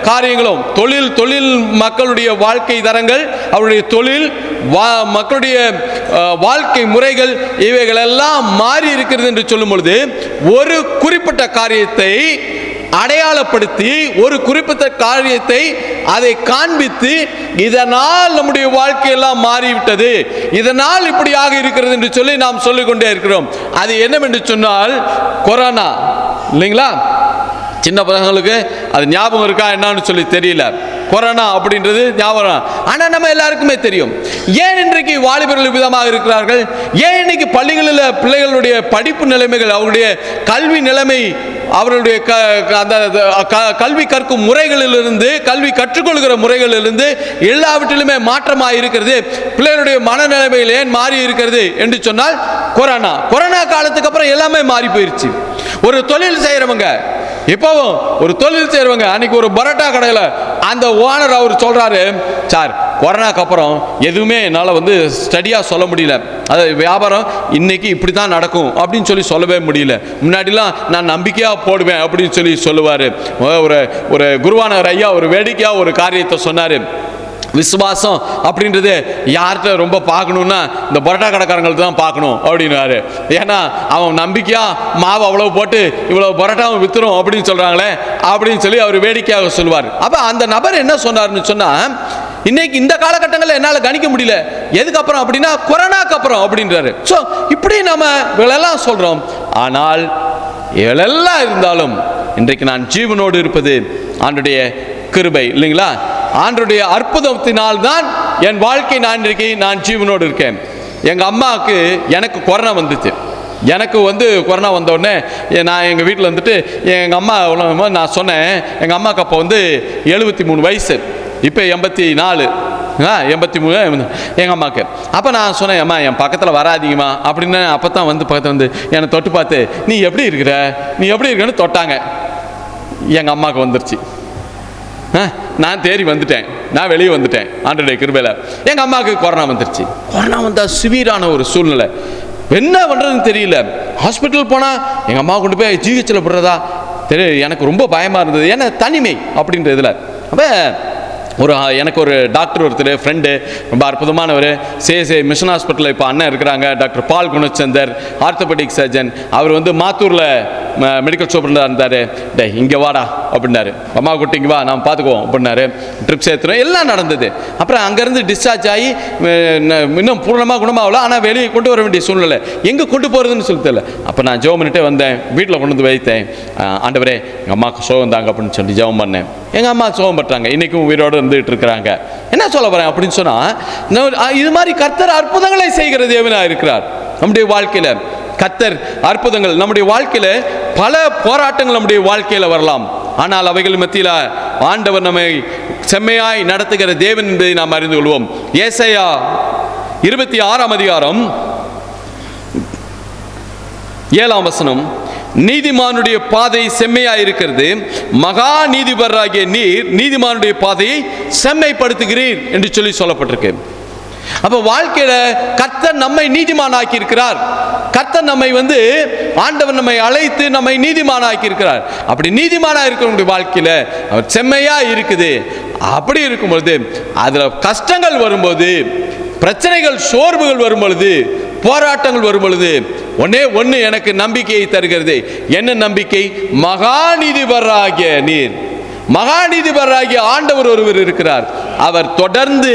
காரியங்களும் தொழில் மக்களுடைய வாழ்க்கை தரங்கள், அவருடைய தொழில், மக்களுடைய வாழ்க்கை முறைகள் இவைகள் எல்லாம் மாறி இருக்கிறது என்று சொல்லும் பொழுது, ஒரு குறிப்பிட்ட காரியத்தை அடையாளப்படுத்தி, ஒரு குறிப்பிட்ட காரியத்தை அதை காண்பித்து, இதனால் நம்முடைய வாழ்க்கையெல்லாம் மாறிவிட்டது, இதனால் இப்படியாக இருக்கிறது என்று சொல்லி நாம் சொல்லிக்கொண்டே இருக்கிறோம். அது என்னவென்று சொன்னால் கொரோனா இல்லைங்களா. சின்ன பசங்களுக்கு அது ஞாபகம் இருக்கா என்னன்னு சொல்லி தெரியல. கொரோனா அப்படின்றது ஞாபகம், ஆனால் நம்ம எல்லாருக்குமே தெரியும். ஏன் இன்றைக்கு வாலிபர்கள் விதமாக இருக்கிறார்கள்? ஏன் இன்னைக்கு பள்ளிகளில் பிள்ளைகளுடைய படிப்பு நிலைமைகள், அவருடைய கல்வி நிலைமை, அவர்களுடைய கல்வி கற்கும் முறைகளிலிருந்து, கல்வி கற்றுக்கொள்கிற முறைகளிலிருந்து எல்லாவற்றிலுமே மாற்றமாக இருக்கிறது. பிள்ளைகளுடைய மனநிலைமைகள் ஏன் மாறி இருக்கிறது என்று சொன்னால், கொரோனா காலத்துக்கு அப்புறம் எல்லாமே மாறி போயிருச்சு. ஒரு தொழில் செய்கிறவங்க, இப்போவும் ஒரு தொழில் செய்கிறவங்க, அன்னைக்கு ஒரு பரோட்டா கடையில் அந்த ஓனர் அவர் சொல்கிறாரு, சார் கொரோனாக்கு அப்புறம் எதுவுமே என்னால் வந்து ஸ்டடியாக சொல்ல முடியல, அது வியாபாரம் இன்னைக்கு இப்படி தான் நடக்கும் அப்படின்னு சொல்லவே முடியல. முன்னாடிலாம் நான் நம்பிக்கையாக போடுவேன் அப்படின்னு சொல்லுவார். ஒரு குருவானவர் ஐயா ஒரு வேடிக்கையாக ஒரு காரியத்தை சொன்னார். விசுவாசம் அப்படின்றது யார்கிட்ட ரொம்ப பார்க்கணுன்னா இந்த பரோட்டா கடைக்காரங்களுக்கு தான் பார்க்கணும் அப்படின்னாரு. ஏன்னா அவன் நம்பிக்கையாக மாவு அவ்வளோ போட்டு இவ்வளோ பரோட்டாவும் விற்றுரும் அப்படின்னு சொல்கிறாங்களே அப்படின்னு சொல்லி அவர் வேடிக்கையாக சொல்லுவார். அப்போ அந்த நபர் என்ன சொன்னார்னு சொன்னால், இன்னைக்கு இந்த காலகட்டங்களில் என்னால் கணிக்க முடியல, எதுக்கப்புறம் அப்படின்னா கொரோனாக்கு அப்புறம் அப்படின்றாரு. ஸோ இப்படி நம்ம இவளெல்லாம் சொல்கிறோம். ஆனால் இவளெல்லாம் இருந்தாலும் இன்றைக்கு நான் ஜீவனோடு இருப்பது ஆண்டுடைய கிருபை இல்லைங்களா? ஆண்டுடைய அற்புதத்தினால் தான் என் வாழ்க்கை நான் ஜீவனோடு இருக்கேன். எங்கள் அம்மாவுக்கு எனக்கு கொரோனா வந்துச்சு. எனக்கு வந்து கொரோனா வந்தோடனே நான் எங்கள் வீட்டில் வந்துட்டு எங்கள் அம்மா நான் சொன்னேன், எங்கள் அம்மாவுக்கு அப்போ வந்து 73 வயசு, இப்போ 84, 83 எங்கள் அம்மாவுக்கு. அப்போ நான் சொன்னேன், அம்மா என் பக்கத்தில் வராதிங்கம்மா அப்படின்னு. அப்போ தான் வந்து பக்கத்தில் வந்து என்னை தொட்டு பார்த்து நீ எப்படி இருக்கன்னு தொட்டாங்க. எங்கள் அம்மாவுக்கு வந்துருச்சு. நான் தேறி வந்துட்டேன், நான் வெளியே வந்துட்டேன் ஆண்டவருடைய கிருபையில. எங்கள் அம்மாவுக்கு கொரோனா வந்துருச்சு. கொரோனா வந்தால் சிவியரான ஒரு சூழ்நிலை, என்ன பண்ணுறதுன்னு தெரியல. ஹாஸ்பிட்டல் போனால் எங்கள் அம்மா கொண்டு போய் ஜிஹெச்சில் போடுறதா தெரியல. எனக்கு ரொம்ப பயமாக இருந்தது, ஏன்னா தனிமை அப்படின்ற இதில். அப்போ எனக்கு ஒரு டாக்டர் ஒருத்தர் ஃப்ரெண்டு, ரொம்ப அற்புதமானவர், சேசே மிஷன் ஹாஸ்பிட்டலில் இப்போ அண்ணன் இருக்கிறாங்க, டாக்டர் பால் குணச்சந்தர், ஆர்த்தோபெடிக் சர்ஜன். அவர் வந்து மாத்தூரில் மெடிக்கல் சூப்பரண்டாக இருந்தார். டே இங்கே வாடா அப்படின்னாரு, அம்மா கூட்டி இங்கே வா நாம் பார்த்துக்குவோம் அப்படின்னாரு. ட்ரிப்ஸ் ஏற்றுறோம், எல்லாம் நடந்தது. அப்புறம் அங்கேருந்து டிஸ்சார்ஜ் ஆகி இன்னும் பூர்ணமாக குணமாகல, ஆனால் வெளியே கொண்டு வர வேண்டிய சூழ்நிலை, எங்கே கொண்டு போகிறதுன்னு சொல்லி தெரியல. அப்போ நான் ஜெபம் பண்ணிட்டே வந்தேன், வீட்டில் கொண்டு வந்து வைத்தேன். ஆண்டவரே எங்கள் அம்மாவுக்கு சோகம் தாங்க அப்படின்னு சொல்லி ஜெபம் பண்ணேன். எங்கள் அம்மா சோகம் பட்டாங்க, இன்றைக்கும் உயிரோடு இருந்துகிட்டு இருக்கிறாங்க. என்ன சொல்ல வரேன் அப்படின்னு சொன்னால், இது மாதிரி கர்த்தர் அற்புதங்களை செய்கிற தேவனாக இருக்கிறார். நம்முடைய வாழ்க்கையில் கர்த்தர் அற்புதங்கள், நம்முடைய வாழ்க்கையில் பல போராட்டங்கள் நம்முடைய வாழ்க்கையில் வரலாம். ஆனால் அவைகள் மத்தியில் ஆண்டவர் நம்மை செம்மையாய் நடத்துகிற தேவன் என்பதை நாம் அறிந்து கொள்வோம். ஏசாயா 26ஆம் அதிகாரம் 7ஆம் வசனம், நீதிமானுடைய பாதை செம்மையாக இருக்கிறது, மகா நீதிபராகிய நீர் நீதிமானுடைய பாதையை செம்மைப்படுத்துகிறீர் என்று சொல்லப்பட்டிருக்கு. அப்போ வாழ்க்கையில் கர்த்தர் நம்மை நீதிமானாக்கி இருக்கிறார். கர்த்தர் நம்மை வந்து ஆண்டவர் நம்மை அழைத்து நம்மை நீதிமானாக்கி இருக்கிறார். அப்படி நீதிமானாக இருக்கிறவங்களுடைய வாழ்க்கையில் அவர் செம்மையாக இருக்குது. அப்படி இருக்கும் பொழுது அதில் கஷ்டங்கள் வரும்போது, பிரச்சனைகள் சோர்வுகள் வரும் பொழுது, போராட்டங்கள் வரும் பொழுது ஒன்று எனக்கு நம்பிக்கையை தருகிறது. என்ன நம்பிக்கை? மகா நீதிபராகிய நீர், மகா நீதிபராகிய ஆண்டவர் ஒருவர் இருக்கிறார். அவர் தொடர்ந்து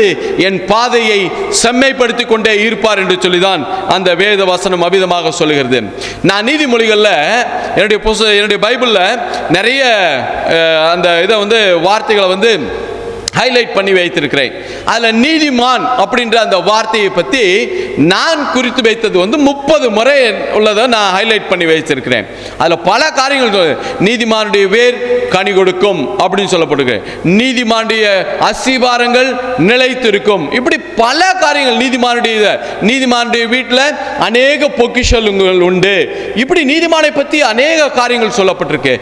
என் பாதையை செம்மைப்படுத்தி கொண்டே இருப்பார் என்று சொல்லிதான் அந்த வேத வசனம் அபிதமாக சொல்லுகிறது. நான் நீதிமொழிகளில் என்னுடைய பைபிளில் நிறைய அந்த இதை வந்து வார்த்தைகளை வந்து ஹைலைட் பண்ணி வைத்திருக்கிறேன். அதில் நீதிமான் அப்படின்ற அந்த வார்த்தையை பற்றி நான் குறித்து வைத்தது வந்து 30 முறை உள்ளதை நான் ஹைலைட் பண்ணி வைத்திருக்கிறேன். அதில் பல காரியங்கள், நீதிமானுடைய வேர் கனி கொடுக்கும் அப்படின்னு சொல்லப்பட்டிருக்கு, நீதிமானுடைய அஸ்திபாரங்கள் நிலைத்திருக்கும், இப்படி பல காரியங்கள். நீதிமானுடைய வீட்டில் அநேக பொக்கிஷங்கள் உண்டு, இப்படி நீதிமானை பற்றி அநேக காரியங்கள் சொல்லப்பட்டிருக்கு.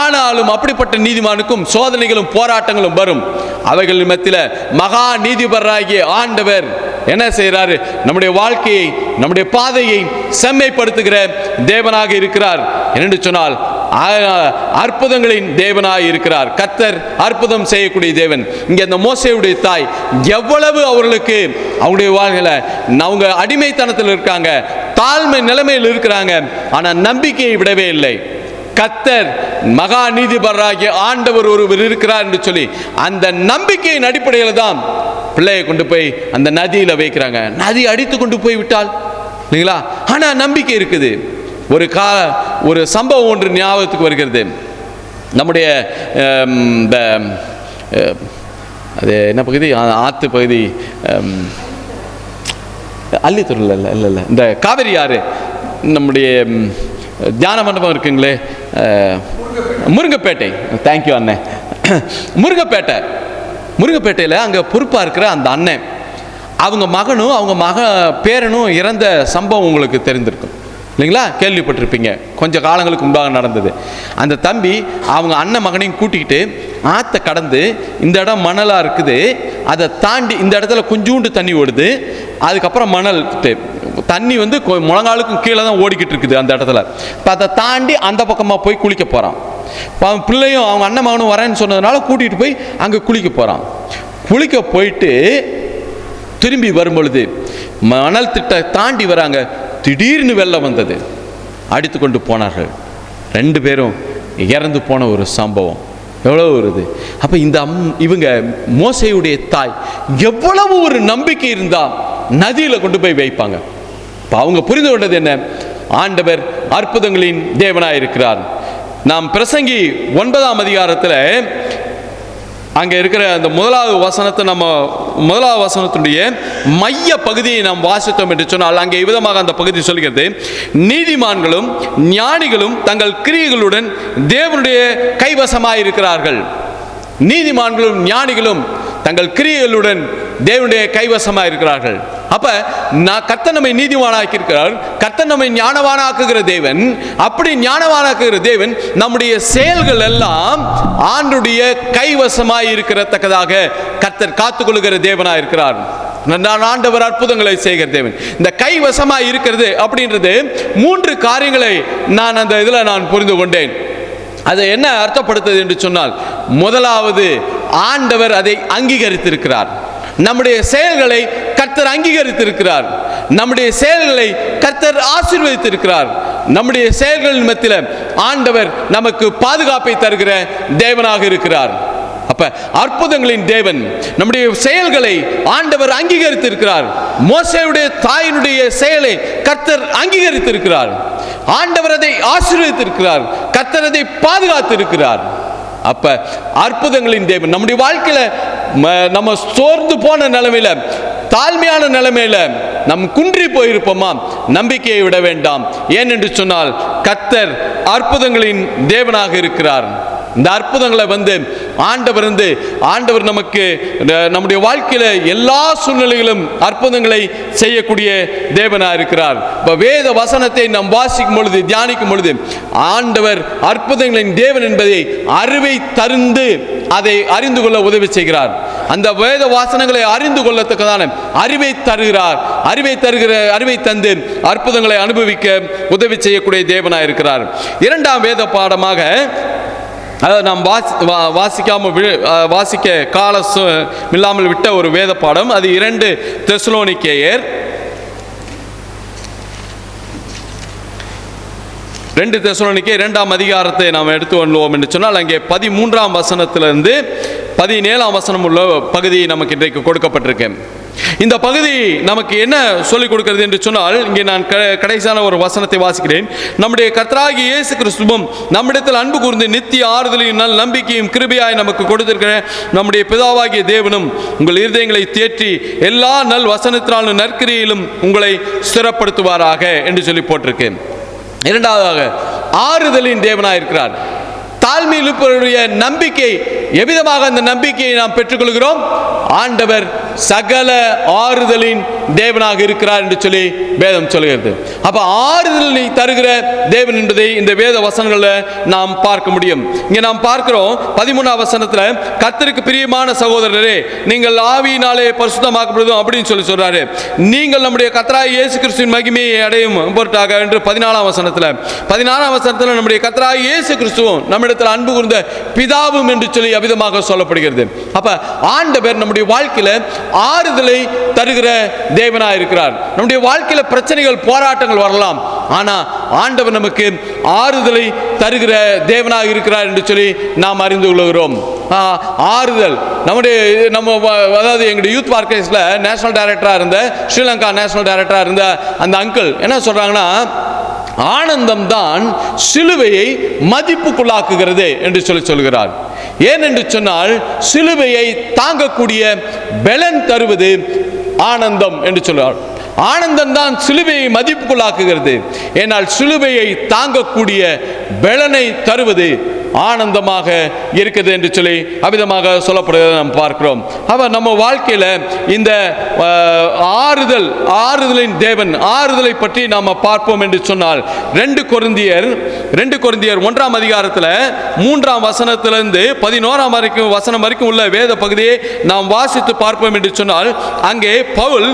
ஆனாலும் அப்படிப்பட்ட நீதிமானுக்கும் சோதனைகளும் போராட்டங்களும் வரும். அவைகள் மத்தியில் மகா நீதிபராகிய ஆண்டவர் என்ன செய்கிறாரு? நம்முடைய வாழ்க்கையை, நம்முடைய பாதையை செம்மைப்படுத்துகிற தேவனாக இருக்கிறார். என்று சொன்னால் அற்புதங்களின் தேவனாக இருக்கிறார். கர்த்தர் அற்புதம் செய்யக்கூடிய தேவன். இங்கே அந்த மோசேயுடைய தாய் எவ்வளவு அவர்களுக்கு அவங்களுடைய வாழ்க்கையில் அவங்க அடிமைத்தனத்தில் இருக்காங்க, தாழ்மை நிலைமையில் இருக்கிறாங்க, ஆனால் நம்பிக்கையை விடவே இல்லை. கர்த்தர் மகா நீதிபராகிய ஆண்டவர் ஒருவர் இருக்கிறார் என்று சொல்லி அந்த நம்பிக்கையின் அடிப்படையில் தான் பிள்ளையை கொண்டு போய் அந்த நதியில் வைக்கிறாங்க. நதி அடித்து கொண்டு போய் விட்டால் இல்லைங்களா, ஆனால் நம்பிக்கை இருக்குது. ஒரு சம்பவம் ஒன்று ஞாபகத்துக்கு வருகிறது. நம்முடைய இந்த அது என்ன பகுதி, ஆற்று பகுதி, அள்ளித்தூரில் இல்லை இந்த காவிரி ஆறு, நம்முடைய தியான மண்டபம் இருக்குங்களே, முருங்கைப்பேட்டை. தேங்க்யூ அண்ணன். முருங்கைப்பேட்டையில் அங்கே பொறுப்பாக இருக்கிற அந்த அண்ணன், அவங்க மகனும் அவங்க பேரனும் இறந்த சம்பவம் உங்களுக்கு தெரிந்திருக்கும். இல்லைங்களா? கேள்விப்பட்டிருப்பீங்க, கொஞ்சம் காலங்களுக்கு முன்பாக நடந்தது. அந்த தம்பி அவங்க அண்ணன் மகனையும் கூட்டிக்கிட்டு ஆற்றை கடந்து, இந்த இடம் மணலாக இருக்குது, அதை தாண்டி இந்த இடத்துல கொஞ்சோண்டு தண்ணி ஓடுது, அதுக்கப்புறம் மணல் தண்ணி வந்து முழங்காலுக்கும் கீழே தான் ஓடிக்கிட்டு இருக்குது அந்த இடத்துல. இப்போ அதை தாண்டி அந்த பக்கமாக போய் குளிக்க போகிறான். அவன் பிள்ளையும் அவங்க அண்ணன் மகனும் வரேன்னு சொன்னதுனால கூட்டிகிட்டு போய் அங்கே குளிக்க போகிறான். குளிக்க போயிட்டு திரும்பி வரும்பொழுது மணல் திட்ட தாண்டி வராங்க, திடீர்னு வெள்ளம் வந்தது, அடித்து கொண்டு போனார்கள். 2 பேரும் இறந்து போன ஒரு சம்பவம் எவ்வளோ வருது. அப்போ இந்த இவங்க மோசேயுடைய தாய் எவ்வளவு ஒரு நம்பிக்கை இருந்தால் நதியில் கொண்டு போய் வைப்பாங்க. இப்போ அவங்க புரிந்து கொண்டது என்ன? ஆண்டவர் அற்புதங்களின் தேவனாக இருக்கிறார். நாம் பிரசங்கி 9ஆம் அதிகாரத்தில் அங்கே இருக்கிற அந்த 1வது வசனத்தை, நம்ம 1வது வசனத்தினுடைய மைய பகுதியை நாம் வாசித்தோம் என்று சொன்னால், அங்கே விதமாக அந்த பகுதி சொல்கிறது, நீதிமான்களும் ஞானிகளும் தங்கள் கிரியைகளுடன் தேவனுடைய கைவசமாயிருக்கிறார்கள். நீதிமான்களும் ஞானிகளும் தங்கள் கிரியைகளுடன் தேவனுடைய கைவசமாக இருக்கிறார்கள். அப்ப கர்த்தர் நம்மை நீதிமானாக்கி இருக்கிறார், கர்த்தர் நம்மை ஞானவானாக்குகிற தேவன். அப்படி ஞானவானாக்குகிற தேவன் நம்முடைய செயல்கள் எல்லாம் ஆண்டுடைய கைவசமாய் இருக்கிறதக்கதாக கர்த்தர் காத்துக்கொள்ளுகிற தேவனாக இருக்கிறார். ஆண்டவர் அற்புதங்களை செய்கிற தேவன். இந்த கைவசமாய் இருக்கிறது அப்படின்றது 3 காரியங்களை நான் அந்த இதில் நான் புரிந்து கொண்டேன். அதை என்ன அர்த்தப்படுத்துது என்று சொன்னால், முதலாவது ஆண்டவர் அதை அங்கீகரித்திருக்கிறார். நம்முடைய செயல்களை கர்த்தர் அங்கீகரித்திருக்கிறார். நம்முடைய செயல்களை கர்த்தர் ஆசீர்வதித்திருக்கிறார். நம்முடைய செயல்களின் மத்தியில் ஆண்டவர் நமக்கு பாதுகாப்பை தருகிற தேவனாக இருக்கிறார். அப்ப அற்புதங்களின் தேவன் நம்முடைய செயல்களை ஆண்டவர் அங்கீகரித்திருக்கிறார். மோசேயுடைய தாயினுடைய செயலை கர்த்தர் அங்கீகரித்திருக்கிறார். ஆண்டவர் அதை ஆசீர்வதித்திருக்கிறார். கர்த்தர் அதை பாதுகாத்திருக்கிறார். அப்ப அற்புதங்களின் தேவன் நம்முடைய வாழ்க்கையில நம்ம சோர்ந்து போன நிலைமையில, தாழ்மையான நிலைமையில நம் குன்றி போயிருப்போமா, நம்பிக்கையை விட வேண்டாம். ஏனென்று சொன்னால் கர்த்தர் அற்புதங்களின் தேவனாக இருக்கிறார். இந்த அற்புதங்களை ஆண்டவர் நமக்கு நம்முடைய வாழ்க்கையில எல்லா சூழ்நிலைகளும் அற்புதங்களை செய்யக்கூடிய தேவனாக இருக்கிறார். இப்போ வேத வசனத்தை நாம் வாசிக்கும் பொழுது, தியானிக்கும் பொழுது, ஆண்டவர் அற்புதங்களின் தேவன் என்பதை அறிவை தருந்து அதை அறிந்து கொள்ள உதவி செய்கிறார். அந்த வேத வாசனங்களை அறிந்து கொள்ளத்தக்கதான அறிவை தருகிறார். அறிவை தந்து அற்புதங்களை அனுபவிக்க உதவி செய்யக்கூடிய தேவனாக இருக்கிறார். 2ஆம் வேத பாடமாக, அதாவது நாம் வாசிக்க காலம் இல்லாமல் விட்ட ஒரு வேத பாடம், அது 2 தெசலோனிக்கேயர் 2ஆம் அதிகாரத்தை நாம் எடுத்து கொள்வோம் என்று சொன்னால், அங்கே 13ஆம் வசனத்திலிருந்து 17ஆம் வசனம் உள்ள பகுதி நமக்கு இன்றைக்கு கொடுக்கப்பட்டிருக்கு. இந்த பகுதி நமக்கு என்ன சொல்லிக் கொடுக்கிறது என்று சொன்னால், இங்கே நான் கடைசியான ஒரு வசனத்தை வாசிக்கிறேன். நம்முடைய கர்த்தராகிய இயேசு கிறிஸ்துவும் நம்மிடத்தில் அன்பு கூர்ந்து நித்திய ஆறுதலையும் நல் நம்பிக்கையும் கிருபையாய் நமக்கு கொடுத்திருக்கிற நம்முடைய பிதாவாகிய தேவனும் உங்கள் இருதயங்களை தேற்றி எல்லா நல் வசனத்தினாலும் நற்கிரியிலும் உங்களை ஸ்திரப்படுத்துவாராக என்று சொல்லி போட்டிருக்கேன். 2ஆவதாக ஆறுதலின் தேவனாக இருக்கிறார். தாழ்மையில் இருப்பவருடைய நம்பிக்கை, எவ்விதமாக அந்த நம்பிக்கையை நாம் பெற்றுக்கொள்கிறோம்? ஆண்டவர் சகல ஆறுதலின் தேவனாக இருக்கிறார் என்று சொல்லி வேதம் சொல்கிறது. அப்ப ஆறுதலை தருகிற தேவன் என்பதை இந்த வேத வசனங்களில் நாம் பார்க்க முடியும். இங்கே நாம் பார்க்கிறோம் 13ஆம் வசனத்தில், கர்த்தருக்கு பிரியமான சகோதரரே, நீங்கள் ஆவியினாலே பரிசுத்தமாக்கப்படுவோம் அப்படின்னு சொல்லி சொல்றாரு. நீங்கள் நம்முடைய கர்த்தராகிய இயேசு கிறிஸ்துவின் மகிமையை அடையும் பொருட்டாக என்று 14ஆம் வசனத்தில், 16ஆம் வசனத்தில் நம்முடைய கர்த்தராகிய இயேசு கிறிஸ்துவும் நம்மிடத்தில் அன்பு கூர்ந்த பிதாவும் என்று சொல்லி அவிதமாக சொல்லப்படுகிறது. அப்ப ஆண்டவர் நம்முடைய வாழ்க்கையில ஆறுதலை தருகிற தேவனாக இருக்கிறார். நம்முடைய வாழ்க்கையில பிரச்சனைகள், போராட்டங்கள் வரலாம், ஆனா ஆண்டவர் நமக்கு ஆறுதலை தருகிற தேவனாக இருக்கிறார் என்று சொல்லி நாம் அறிந்து கொள்கிறோம். ஆறுதல் அதாவது எங்களுடைய யூத் ஆர்கனைசேஷன்ல நேஷனல் டைரக்டராக இருந்த, ஸ்ரீலங்கா நேஷனல் டைரக்டராக இருந்த அந்த அங்கிள் என்ன சொல்றாங்கன்னா, ஆனந்தம் தான் சிலுவையை மதிப்புக்குள்ளாக்குகிறது என்று சொல்கிறார். ஏனென்று சொன்னால், சிலுவையை தாங்கக்கூடிய பலன் தருவது ஆனந்தம் என்று சொல்கிறார். ஆனந்தம் தான் சிலுவையை மதிப்புக்குள்ளாக்குகிறது. ஏனால் சிலுவையை தாங்கக்கூடிய பலனை தருவது ஆனந்தமாக இருக்குது என்று சொல்லி அவிதமாக சொல்லப்படுவதை நாம் பார்க்கிறோம். அவர் நம்ம வாழ்க்கையில் இந்த ஆறுதலின் தேவன், ஆறுதலை பற்றி நாம் பார்ப்போம் என்று சொன்னால் 2 கொரிந்தியர் 1ஆம் அதிகாரத்தில் 3ஆம் வசனத்திலிருந்து 11ஆம் வசனம் வரைக்கும் உள்ள வேத பகுதியை நாம் வாசித்து பார்ப்போம் என்று சொன்னால், அங்கே பவுல்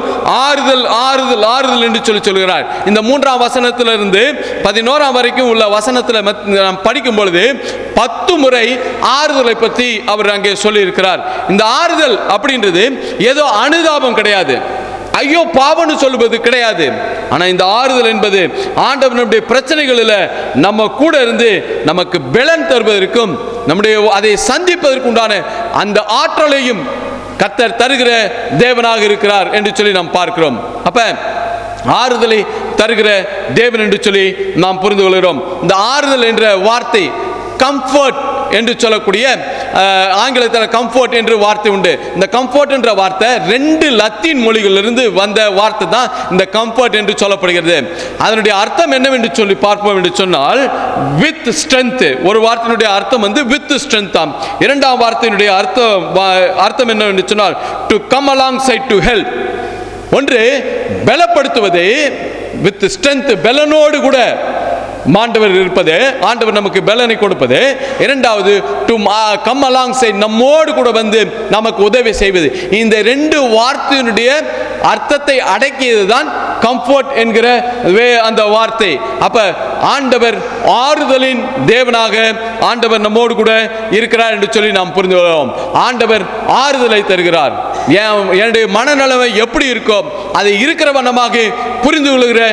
ஆறுதல் ஆறுதல் ஆறுதல் என்று சொல்கிறார். இந்த 3ஆம் வசனத்திலிருந்து 11ஆம் வரைக்கும் உள்ள வசனத்தில் நாம் படிக்கும் பொழுது 10 முறை ஆறுதலை பற்றி அவர் அங்கே சொல்லியிருக்கிறார். இந்த ஆறுதல் அப்படின்றது ஏதோ அனுதாபம் கிடையாது, ஐயோ பாவம்னு சொல்லுவது கிடையாது. ஆனால் இந்த ஆறுதல் என்பது ஆண்டவனுடைய பிரச்சனைகளில் நம்ம கூட இருந்து நமக்கு பலன் தருவதற்கும் நம்முடைய அதை சந்திப்பதற்கு உண்டான அந்த ஆற்றலையும் கர்த்தர் தருகிற தேவனாக இருக்கிறார் என்று சொல்லி நாம் பார்க்கிறோம். அப்ப ஆறுதலை தருகிற தேவன் என்று சொல்லி நாம் புரிந்து கொள்கிறோம். இந்த ஆறுதல் என்ற வார்த்தை கம்ஃபர்ட் என்று சொல்லக்கூடிய ஆங்கிலத்தில் கம்ஃபர்ட் என்று வார்த்தை உண்டு. இந்த கம்ஃபர்ட் என்ற வார்த்தை 2 லத்தீன் மொழிகளிலிருந்து வந்த வார்த்தை தான் இந்த கம்ஃபர்ட் என்று சொல்லப்படுகிறது. அதனுடைய அர்த்தம் என்னவென்று சொல்லி பார்ப்போம் என்று சொன்னால், வித் ஸ்ட்ரென்த். ஒரு வார்த்தையினுடைய அர்த்தம் வித் ஸ்ட்ரென்த் தான். 2ஆம் வார்த்தையினுடைய அர்த்தம் என்னவென்று சொன்னால், to come alongside to help. ஒன்று பலப்படுத்துவது, வித் ஸ்ட்ரென்த், பலனோடு கூட ஆண்டவர் இருப்பது, ஆண்டவர் நமக்கு பலனை கொடுப்பது. 2வது டு கம் அலாங் சைட், நம்மோடு கூட வந்து நமக்கு உதவி செய்வது. இந்த 2 வார்த்தையினுடைய அர்த்தத்தை அடக்கியது தான் கம்ஃபர்ட் என்கிற அந்த வார்த்தை. அப்ப ஆண்டவர் ஆறுதலின் தேவனாக ஆண்டவர் நம்மோடு கூட இருக்கிறார் என்று சொல்லி நாம் புரிந்து கொள்வோம். ஆண்டவர் ஆறுதலை தருகிறார். என்னுடைய மனநலவை எப்படி இருக்கோ அதை இருக்கிற வண்ணமாக புரிந்து கொள்கிற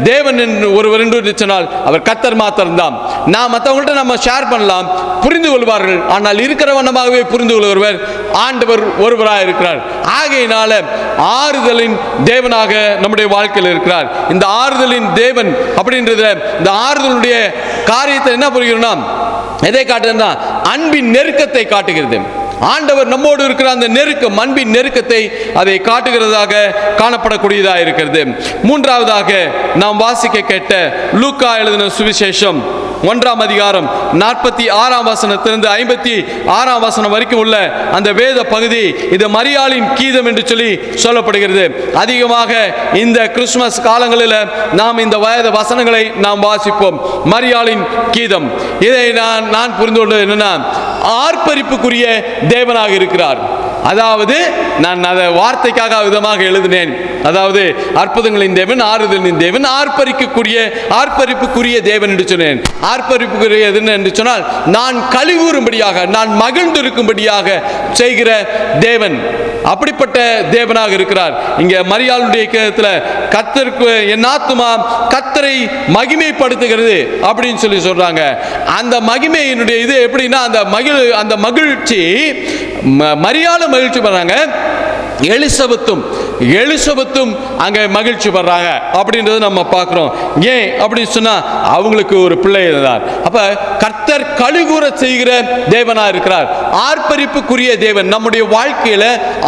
தேவன் ஒருவர் என்று சொன்னால் அவர் கர்த்தர் மாத்திரம்தான். நான் மற்றவங்கள்ட்ட நம்ம ஷேர் பண்ணலாம், புரிந்து கொள்வார்கள். ஆனால் இருக்கிற வண்ணமாகவே புரிந்து கொள்கிறவர் ஆண்டவர் ஒருவராக இருக்கிறார். ஆகையினால ஆறுதலின் தேவனாக நம்முடைய வாழ்க்கையில் இருக்கிறார். இந்த ஆறுதலின் தேவன் அப்படின்றத, இந்த ஆறுதலுடைய காரியத்தை என்ன புரிகிறோம்னா, எதை காட்டுதுன்னா அன்பின் நெருக்கத்தை காட்டுகிறது. ஆண்டவர் நம்மோடு இருக்கிற அந்த நெருக்கம், அன்பின் நெருக்கத்தை அதை காட்டுகிறதாக காணப்படக்கூடியதாக இருக்கிறது. 3ஆவதாக நாம் வாசிக்க கேட்ட லூக்கா எழுதின சுவிசேஷம் 1ஆம் அதிகாரம் 46ஆம் வசனத்திலிருந்து 56ஆம் வசனம் வரைக்கும் உள்ள அந்த வேத பகுதி, இது மரியாளின் கீதம் என்று சொல்லி சொல்லப்படுகிறது. அதிகமாக இந்த கிறிஸ்துமஸ் காலங்களில் நாம் இந்த வேத வசனங்களை நாம் வாசிப்போம். மரியாளின் கீதம், இதை நான் புரிந்து கொண்டது என்னன்னா, ஆர்ப்பரிப்புக்குரிய தேவனாக இருக்கிறார். அதாவது நான் அதை வார்த்தைக்காக விதமாக எழுதினேன். அதாவது அற்புதங்களின் தேவன், ஆறுதலின் தேவன், ஆர்ப்பரிப்புக்குரிய தேவன் என்று சொன்னேன். ஆர்ப்பரிப்புக்குரிய என்று சொன்னால் நான் கலிகூறும்படியாக, நான் மகிழ்ந்திருக்கும்படியாக செய்கிற தேவன், அப்படிப்பட்ட தேவனாக இருக்கிறார். இங்க மரியாளுடைய கேதத்தில் கர்த்தருக்கு என் ஆத்துமா கர்த்தரை மகிமைப்படுத்துகிறது அப்படின்னு சொல்லி சொல்றாங்க. அந்த மகிமையினுடைய இது எப்படின்னா, அந்த மகிழ்ச்சி, மரியாளும் மகிழ்ச்சி பண்றாங்க, எலிசபெத்தும் அங்கே மகிழ்ச்சி படுறாங்க அப்படின்றது நம்ம பார்க்கிறோம். ஏன் அப்படின்னு சொன்னா, அவங்களுக்கு ஒரு பிள்ளை இருந்தார். அப்ப கர்த்தர் கலிகூற செய்கிற தேவனா இருக்கிறார். ஆர்ப்பரிப்புக்குரிய தேவன். நம்முடைய வாழ்க்கையில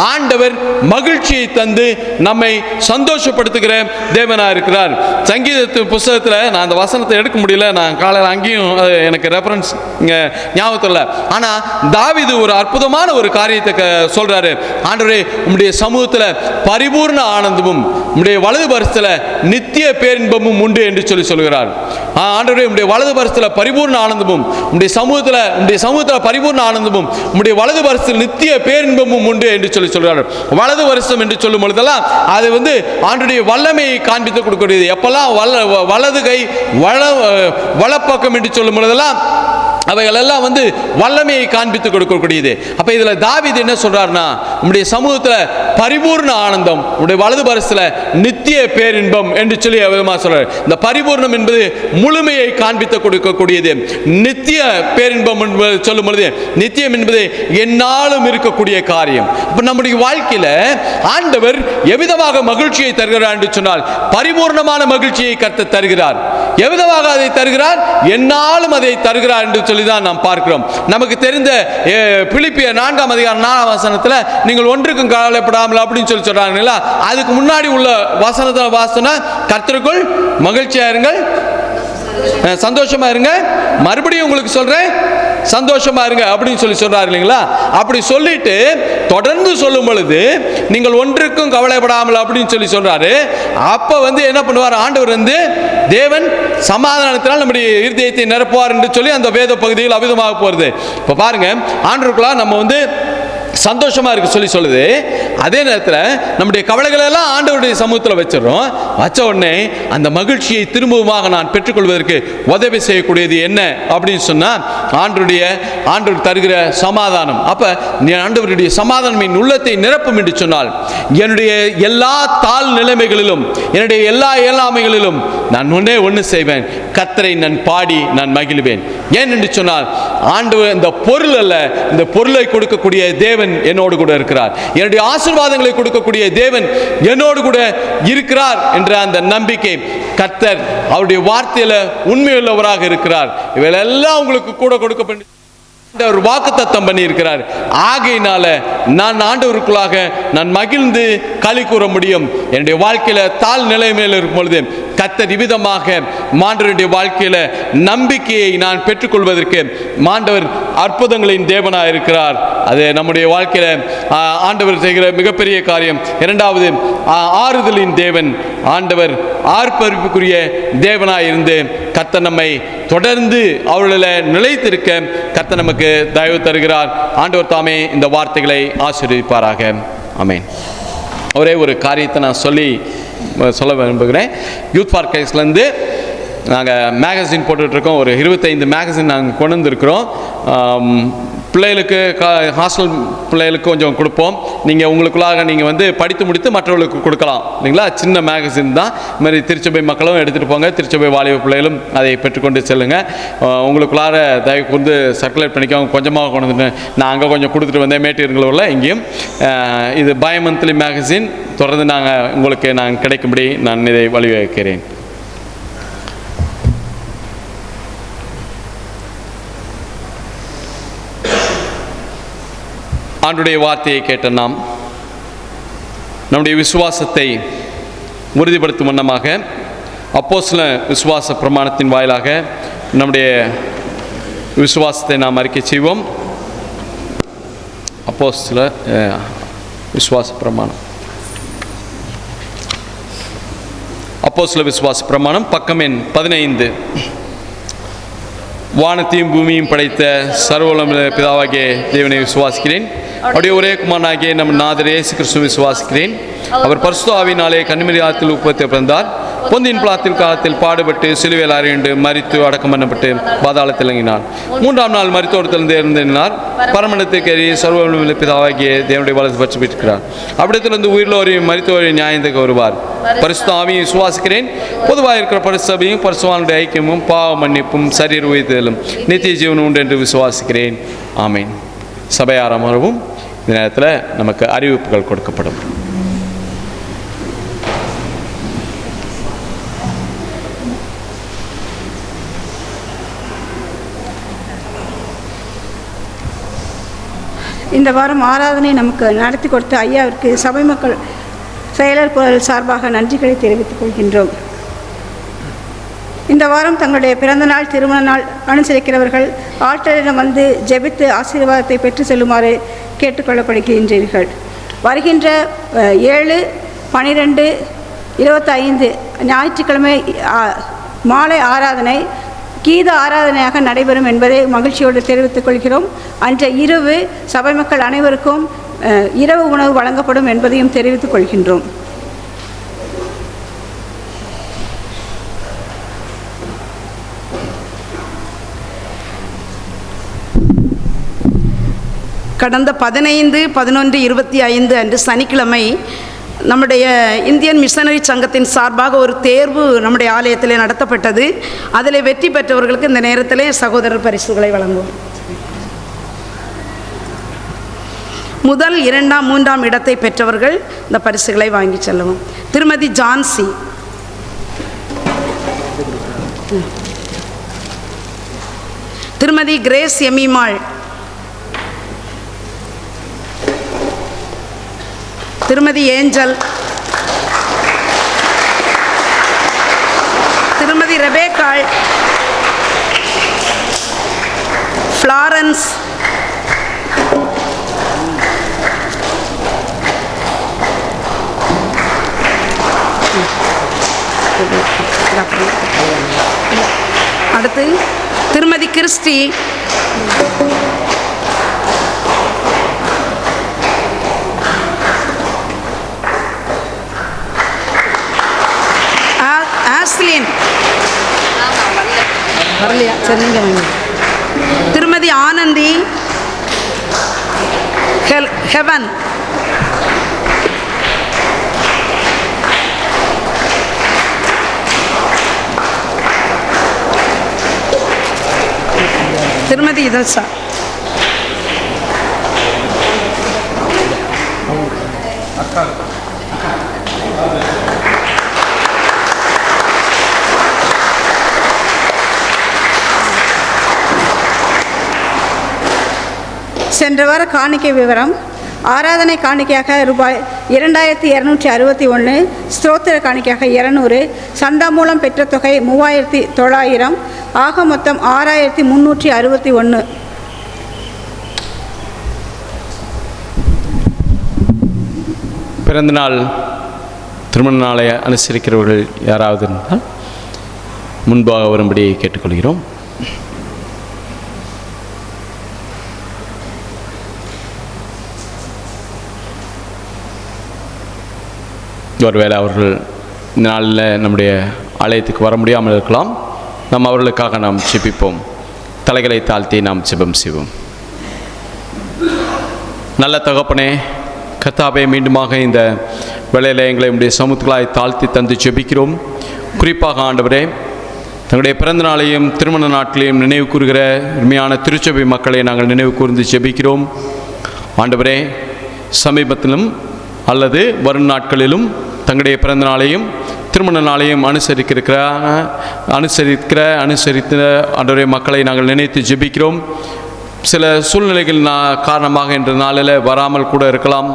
ஆண்டவர் மகிழ்ச்சியை தந்து நம்மை சந்தோஷப்படுத்துகிற தேவனா இருக்கிறார். சங்கீதத்து புஸ்தகத்தில் நான் அந்த வசனத்தை எடுக்க முடியல, நான் காலையில் அங்கேயும் எனக்கு ரெஃபரன்ஸ் இங்க ஞாபகத்தில் இல்லை. ஆனா தாவீது ஒரு அற்புதமான ஒரு காரியத்தை சொல்றாரு. ஆண்டவரே, உம்முடைய சமூகத்தில் பரிபூர்ண ஆனந்தமும் உம்முடைய வலது பரிசத்தில் நித்திய பேரின்பமும் உண்டு என்று சொல்லி சொல்கிறார். ஆண்டவரே, உம்முடைய வலது பரிசத்தில் பரிபூர்ண ஆனந்தமும், உம்முடைய சமூகத்தில் பரிபூர்ண ஆனந்தமும், உம்முடைய வலது பரிசத்தில் நித்திய பேரின்பமும் உண்டு என்று சொல்லி சொல்கிறார். வலது வருஷம் என்று சொல்லும் பொழுதெல்லாம் அது ஆண்டவருடைய வல்லமையை காண்பித்து கொடுக்கக்கூடியது. எப்பெல்லாம் வலது கை வலப்பக்கம் என்று சொல்லும் பொழுதெல்லாம் அவைகள் எல்லாம் வல்லமையை காண்பித்து கொடுக்கக்கூடியது. அப்ப இதுல தாவீது என்ன சொல்றாருன்னா, உம்முடைய சமூகத்தில் பரிபூர்ண ஆனந்தம், உம்முடைய வலது பரிசுல நித்திய பேரின்பம் என்று சொல்லி சொல்றாரு. இந்த பரிபூர்ணம் என்பது முழுமையை காண்பித்து கொடுக்கக்கூடியது. நித்திய பேரின்பம் சொல்லும் பொழுது, நித்தியம் என்பது எந்நாளும் இருக்கக்கூடிய காரியம். இப்ப நம்முடைய வாழ்க்கையில ஆண்டவர் எவ்விதமாக மகிழ்ச்சியை தருகிறார் என்று சொன்னால், பரிபூர்ணமான மகிழ்ச்சியை கர்த்தர் தருகிறார். எவ்விதமாக அதை தருகிறார்? எந்நாளும் அதை தருகிறார் என்று சொல்லி தான் நாம் பார்க்கிறோம். நமக்கு தெரிந்த பிலிப்பியர் 4ஆம் அதிகாரம் 4ஆம் வசனத்தில், நீங்கள் ஒன்றுக்கும் கவலைப்படாமல் அப்படின்னு சொல்லி சொல்றாங்களா, அதுக்கு முன்னாடி உள்ள வசனத்தில் வாசனை, கர்த்தருக்குள் மகிழ்ச்சியா இருங்கள், சந்தோஷமா இருங்க. மறுபடியும் உங்களுக்கு சொல்றேன், சந்தோஷமா இருங்க அப்படின்னு சொல்றாரு இல்லைங்களா? அப்படி சொல்லிட்டு தொடர்ந்து சொல்லும் பொழுது நீங்கள் ஒன்றுக்கும் கவலைப்படாமல் அப்படின்னு சொல்றாரு. அப்ப என்ன பண்ணுவார் ஆண்டவர்? தேவன் சமாதானத்தினால் நம்முடைய இருதயத்தை நிரப்புவார் என்று சொல்லி அந்த வேத பகுதியில் அவிதமாக போறது. இப்ப பாருங்க, ஆண்டவருக்குள்ள நம்ம சந்தோஷமா இருக்கு சொல்லுது. அதே நேரத்தில் நம்முடைய கவலைகள் எல்லாம் ஆண்டவருடைய சமூகத்தில் வச்சிடறோம். வச்ச உடனே அந்த மகிழ்ச்சியை திரும்பவுமாக நான் பெற்றுக்கொள்வதற்கு உதவி செய்யக்கூடியது என்ன அப்படின்னு சொன்னா ஆண்டவர் தருகிற சமாதானம். அப்ப நீ ஆண்டவருடைய சமாதானம் என் உள்ளத்தை நிரப்பும் என்று சொன்னால், என்னுடைய எல்லா தாழ் நிலைமைகளிலும் என்னுடைய எல்லா இயலாமைகளிலும் நான் ஒன்று செய்வேன், கர்த்தரை நான் பாடி நான் மகிழ்வேன். ஏன் என்று சொன்னால், ஆண்டவர் இந்த பொருள் அல்ல, இந்த பொருளை கொடுக்கக்கூடிய தேவன் என்னோடு கூட இருக்கிறார். என்னுடைய ஆசீர்வாதங்களை கொடுக்கக்கூடிய தேவன் என்னோடு கூட இருக்கிறார் என்ற அந்த நம்பிக்கை, கர்த்தர் அவருடைய வார்த்தையில உண்மையுள்ளவராக இருக்கிறார். இவையெல்லாம் உங்களுக்கு கூட கொடுக்கப்பட்ட ஒரு வாக்குத்தத்தம் பண்ணி இருக்கிறார். ஆகையினால நான் ஆண்டவருக்குள்ளாக நான் மகிழ்ந்து களி கூற முடியும். என்னுடைய வாழ்க்கையில தாழ் நிலைமையில் இருக்கும் பொழுது கர்த்தர் விதமாக மாண்டவருடைய வாழ்க்கையில நம்பிக்கையை நான் பெற்றுக்கொள்வதற்கு மாண்டவர் அற்புதங்களின் தேவனாக இருக்கிறார். அது நம்முடைய வாழ்க்கையில ஆண்டவர் செய்கிற மிகப்பெரிய காரியம். இரண்டாவது, ஆறுதலின் தேவன். ஆண்டவர் ஆர்ப்பரிப்புக்குரிய தேவனாய் இருந்து கர்த்தர் நம்மை தொடர்ந்து அவர்களில் நிலைத்திருக்க கர்த்தர் நமக்கு தயவு தருகிறார். ஆண்டவர் தாமே இந்த வார்த்தைகளை ஆசீர்வதிப்பாராக. ஆமென். ஒரே ஒரு காரியத்தை நான் சொல்ல விரும்புகிறேன். யூத் ஃபார் கிரைஸ்ட்லேருந்து நாங்கள் மேகசின் போட்டுட்ருக்கோம். ஒரு 25 மேகசின் நாங்கள் கொண்டு வந்துருக்கிறோம். பிள்ளைகளுக்கு ஹாஸ்டல் பிள்ளைகளுக்கு கொஞ்சம் கொடுப்போம். நீங்கள் உங்களுக்குள்ளாக நீங்கள் படித்து முடித்து மற்றவர்களுக்கு கொடுக்கலாம் இல்லைங்களா? சின்ன மேகசின் தான். இது மாதிரி திருச்சபை மக்களும் எடுத்துகிட்டு போங்க, திருச்சபை வாலிப பிள்ளைகளும் அதை பெற்றுக்கொண்டு செல்லுங்கள். உங்களுக்குள்ளார தயவு சர்க்குலேட் பண்ணிக்கோங்க. கொஞ்சமாக கொண்டு வந்துட்டு நான் அங்கே கொஞ்சம் கொடுத்துட்டு வந்தேன் மேட்டீரியல்களில் இங்கேயும். இது பை மந்த்லி மேகசின் தொடர்ந்து உங்களுக்கு நான் கிடைக்கும்படி நான் இதை வழிவகுக்கிறேன். ஆண்டுடைய வார்த்தையை கேட்ட நாம் நம்முடைய விசுவாசத்தை உறுதிப்படுத்தும் வண்ணமாக அப்போஸ்தல விசுவாச பிரமாணத்தின் வாயிலாக நம்முடைய விசுவாசத்தை நாம் அறிக்கை செய்வோம். அப்போஸ்தல விசுவாச பிரமாணம், அப்போஸ்தல விசுவாச பிரமாணம் பக்கம் எண் 15. வானத்தையும் பூமியும் படைத்த சர்வவல்லமை பிதாவாகிய தேவனை விசுவாசிக்கிறேன். அவருடைய ஒரே குமாரனாகிய நம் நாதர் இயேசு கிறிஸ்துவை விசுவாசிக்கிறேன். அவர் பரிசுத்த ஆவியினாலே கன்னிமரியாத்தில் உற்பத்தி பிறந்தார். பொந்தியின் பிலாத்தின் காலத்தில் பாடுபட்டு சிலுவையில் அறையுண்டு மரித்து அடக்கம் பண்ணப்பட்டு பாதாளத்தில் இறங்கினார். 3ஆம் நாள் மரித்தோரத்திலிருந்து எழுந்தினார். பரமண்டத்துக்கு ஏறி சர்வவல்லமை பிதாவாகிய தேவனுடைய வலது பற்றி பெற்றுக்கிறார். அவ்விடத்திலிருந்து உயிரோரையும் மரித்தோரையும் நியாயத்துக்கு வருவார். பரிசுத்த ஆவியை விசுவாசிக்கிறேன். பொதுவாக இருக்கிற பரிசுத்தையும் பரிசுத்தவானுடைய ஐக்கியமும் பாவ மன்னிப்பும் சரீர உயிர்த்தலும் நித்திய ஜீவனும் உண்டு என்று விசுவாசிக்கிறேன். ஆமேன். சபையார் அமரவும். இந்த நேரத்தில் நமக்கு அறிவிப்புகள் கொடுக்கப்படும். இந்த வாரம் ஆராதனை நமக்கு நடத்தி கொடுத்த ஐயாவிற்கு சபை மக்கள் செயலர் குரல் சார்பாக நன்றிகளை தெரிவித்துக் கொள்கின்றோம். இந்த வாரம் தங்களுடைய பிறந்த நாள், திருமண நாள் அனுசரிக்கிறவர்கள் ஆற்றலிடம் வந்து ஜெபித்து ஆசீர்வாதத்தை பெற்று செல்லுமாறு கேட்டுக்கொள்ளப்படுகின்றீர்கள். வருகின்ற 7, 12, 25 ஞாயிற்றுக்கிழமை மாலை ஆராதனை கீத ஆராதனையாக நடைபெறும் என்பதை மகிழ்ச்சியோடு தெரிவித்துக் கொள்கிறோம். அன்றைய இரவு சபை மக்கள் அனைவருக்கும் இரவு உணவு வழங்கப்படும் என்பதையும் தெரிவித்துக் கொள்கின்றோம். கடந்த 15, 11, 25 அன்று சனிக்கிழமை நம்முடைய இந்தியன் மிஷனரி சங்கத்தின் சார்பாக ஒரு தேர்வு நம்முடைய ஆலயத்தில் நடத்தப்பட்டது. அதில் வெற்றி பெற்றவர்களுக்கு இந்த நேரத்தில் சகோதரர் பரிசுகளை வழங்குவோம். முதல், 2ஆம், 3ஆம் இடத்தை பெற்றவர்கள் இந்த பரிசுகளை வாங்கி செல்லவும். திருமதி ஜான்சி, திருமதி கிரேஸ் எமிமாள், திருமதி ஏஞ்சல், திருமதி ரெபேக்காள், ஃப்ளாரன்ஸ் அடுத்து திருமதி கிறிஸ்டி ஆஸ்லின் வரலையா? சரி, நீங்கள் வாங்க. திருமதி ஆனந்தி ஹெவன், திருமதி இதழ்சா, சென்ற வார காணிக்கை விவரம்: ஆராதனை காணிக்கையாக ரூபாய் 2261, ஸ்தோத்திர காணிக்கையாக 200, சந்தா மூலம் பெற்ற தொகை 3900, ஆக மொத்தம் 6361. பிறந்தநாள் திருமண நாளை அனுசரிக்கிறவர்கள் யாராவது இருந்தால் முன்பாக வரும்படி கேட்டுக்கொள்கிறோம். ஒருவேளை அவர்கள் இந்த நாளில் நம்முடைய ஆலயத்துக்கு வர முடியாமல் இருக்கலாம். நாம் அவர்களுக்காக நாம் ஜெபிப்போம். தலைகளை தாழ்த்தி நாம் ஜெபம் செய்வோம். நல்ல தகப்பனே, கர்த்தாவே, மீண்டுமாக இந்த வேளையில் எங்களை உடைய சமூகங்களாய் தாழ்த்தி தந்து ஜெபிக்கிறோம். குறிப்பாக ஆண்டவரே, தங்களுடைய பிறந்த நாளையும் திருமண நாட்களையும் நினைவு கூறுகிற உண்மையான திருச்சபை மக்களை நாங்கள் நினைவு கூர்ந்து ஜெபிக்கிறோம். ஆண்டவரே, சமீபத்திலும் அல்லது வரும் நாட்களிலும் தங்களுடைய பிறந்த நாளையும் திருமண நாளையும் அனுசரித்த ஆண்டவரே மக்களை நாங்கள் நினைத்து ஜெபிக்கிறோம். சில சூழ்நிலைகள் காரணமாக இன்ற நாளில் வராமல் கூட இருக்கலாம்.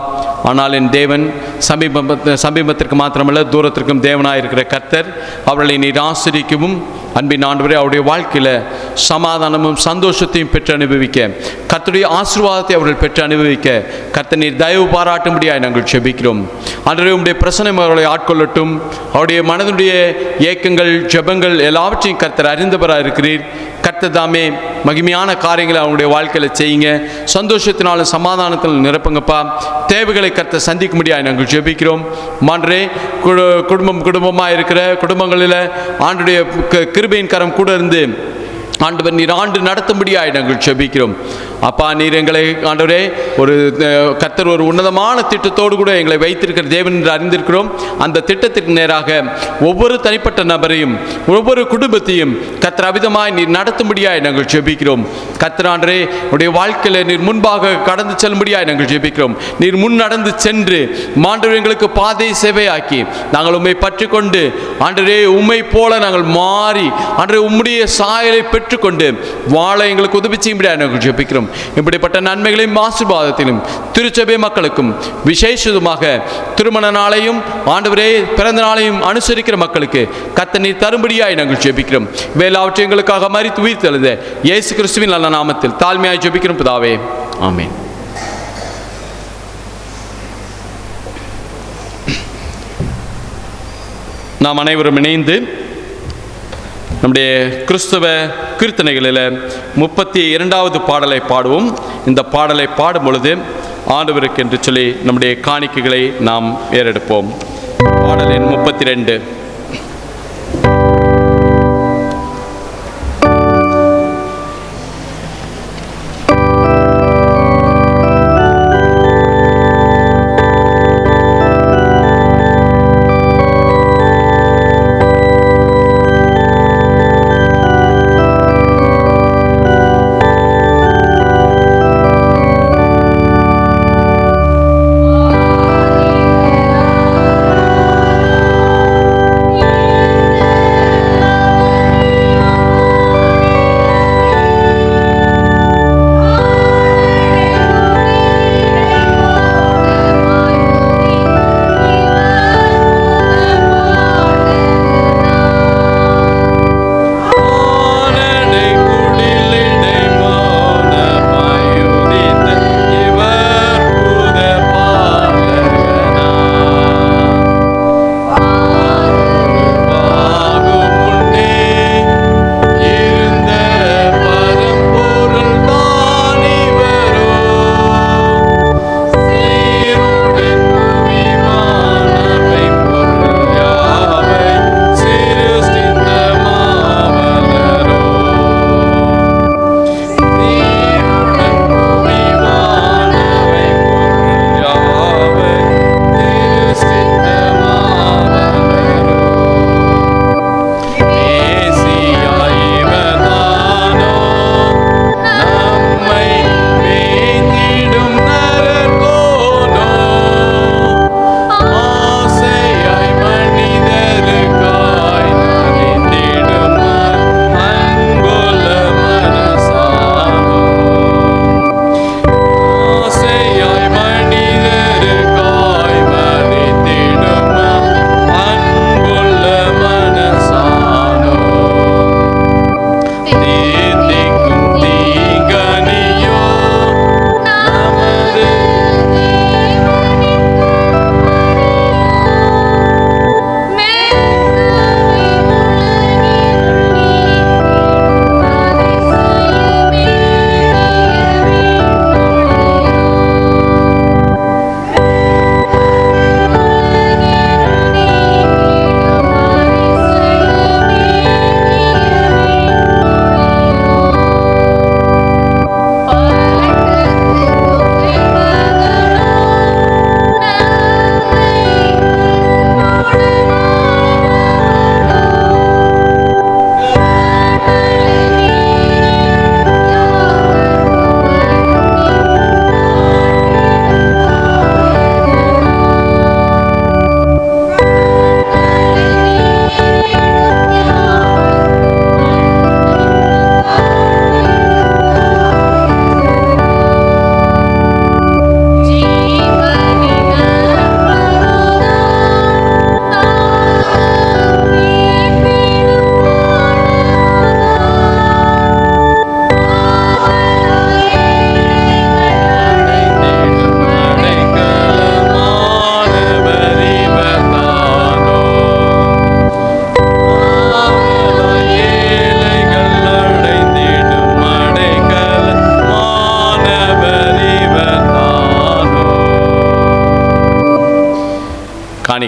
ஆனால் என் தேவன் சமீபத்திற்கு மாத்திரமல்ல, தூரத்திற்கும் தேவனாக இருக்கிற கர்த்தர் அவர்களை நீர் ஆசீர்வதிக்கவும், அன்பின் ஆண்டவரே, அவருடைய வாழ்க்கையில் சமாதானமும் சந்தோஷத்தையும் பெற்று அனுபவிக்க, கர்த்தருடைய ஆசீர்வாதத்தை அவர்கள் பெற்று அனுபவிக்க கர்த்தர் நீர் தயவு பாராட்டும்படியாக நாங்கள் ஜெபிக்கிறோம். ஆண்டவரே, உம்முடைய பிரசன்னம் அவர்களை ஆட்கொள்ளட்டும். அவருடைய மனதுடைய ஏக்கங்கள், ஜெபங்கள் எல்லாவற்றையும் கர்த்தர் அறிந்தவராக இருக்கிறீர். கர்த்தர் தாமே மகிமையான காரியங்களை அவங்களுடைய வாழ்க்கையில் செய்யுங்க. சந்தோஷத்தினாலும் சமாதானத்தினாலும் நிரப்புங்கப்பா. தேவைகளை கர்த்தர் சந்திக்க முடியாது நாங்கள் ஜெபிக்கிறோம். மாண்டரே, குடும்பமாக இருக்கிற குடும்பங்களில் ஆண்டுடைய கிருபையின் கரம் கூட இருந்து ஆண்டவர் நீர் ஆண்டு நடத்தும்படியாக நாங்கள் ஜெபிக்கிறோம். அப்பா, நீர் எங்களை ஆண்டவரே கர்த்தர் ஒரு உன்னதமான திட்டத்தோடு கூட எங்களை வைத்திருக்கிற தேவன் என்று அறிந்திருக்கிறோம். அந்த திட்டத்திற்கு நேராக ஒவ்வொரு தனிப்பட்ட நபரையும் ஒவ்வொரு குடும்பத்தையும் கர்த்தர் அவிதமாய் நீர் நடத்தும்படியாக நாங்கள் ஜெபிக்கிறோம். கர்த்தர் ஆண்டவரே, உடைய வாழ்க்கையில் நீர் முன்பாக கடந்து செல்லும்படியாக நாங்கள் ஜெபிக்கிறோம். நீர் முன் நடந்து சென்று ஆண்டவரே எங்களுக்கு பாதை சேவையாக்கி நாங்கள் உம்மை பற்றி கொண்டு ஆண்டவரே உம்மை போல நாங்கள் மாறி ஆண்டவரே உம்முடைய சாயலை பெற்றுக்கொண்டு வாழ எங்களுக்கு உதவி செய்யும்படியாக நாங்கள் ஜெபிக்கிறோம். இப்படிப்பட்ட நன்மைகளையும் ஆசீர்வாதத்திலும் திருச்சபை மக்களுக்கும் விசேஷமாக திருமண நாளையும் ஆண்டவரே பிறந்த நாளையும் அனுசரிக்கிற மக்களுக்கு கர்த்தர் நீர் தரும்படியாய் நாங்கள் ஜெபிக்கிறோம். வேலாவற்றை எங்களுக்காக மரித்து உயிர்த்தெழுந்த இயேசு கிறிஸ்துவின் நல்ல நாமத்தில் தாழ்மையாய் ஜெபிக்கிறோம் பிதாவே, ஆமென். நாம் அனைவரும் இணைந்து நம்முடைய கிறிஸ்தவ கீர்த்தனைகளில் 32வது பாடலை பாடுவோம். இந்த பாடலை பாடும் பொழுது ஆண்டவருக்கு என்று சொல்லி நம்முடைய காணிக்கைகளை நாம் ஏறெடுப்போம். பாடலின் 32.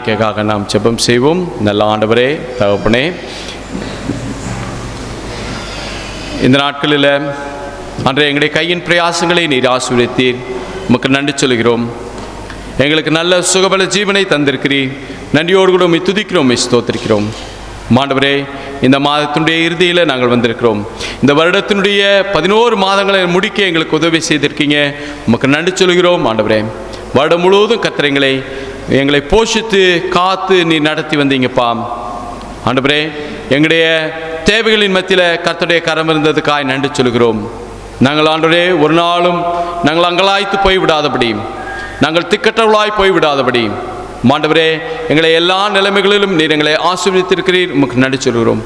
காணிக்கைக்காக நாம் ஜெபம் செய்வோம். நல்ல ஆண்டவரே, தகப்பனே, இந்த நாட்களில் அன்றைய எங்களுடைய கையின் பிரயாசங்களை நீர் ஆசீர்வதித்தீர். உமக்கு நன்றி சொல்கிறோம். எங்களுக்கு நல்ல சுகபல ஜீவனை தந்திருக்கிறீர். நன்றியோடு கூட உம்மை துதிக்கிறோம், உம்மை ஸ்தோத்திரிக்கிறோம். ஆண்டவரே, இந்த மாதத்தினுடைய இறுதியில் நாங்கள் வந்திருக்கிறோம். இந்த வருடத்தினுடைய 11 மாதங்களை முடிக்க எங்களுக்கு உதவி செய்திருக்கீங்க. உமக்கு நன்றி சொல்கிறோம். ஆண்டவரே, வருடம் முழுவதும் கர்த்தர் எங்களை போஷித்து காத்து நீ நடத்தி வந்தீங்கப்பா. ஆண்டவரே, எங்களுடைய தேவைகளின் மத்தியில் கர்த்தருடைய கரம் இருந்ததுக்காய் நன்றி சொல்கிறோம். நாங்கள் ஆண்டவரே ஒரு நாளும் நாங்கள் அங்கலாய்த்து போய்விடாதபடி, நாங்கள் திக்கற்றவளாய் போய்விடாதபடி ஆண்டவரே, எங்களை எல்லா நிலைமைகளிலும் நீர் எங்களை ஆசீர்வதித்திருக்கிறீர். உமக்கு நன்றி சொல்கிறோம்.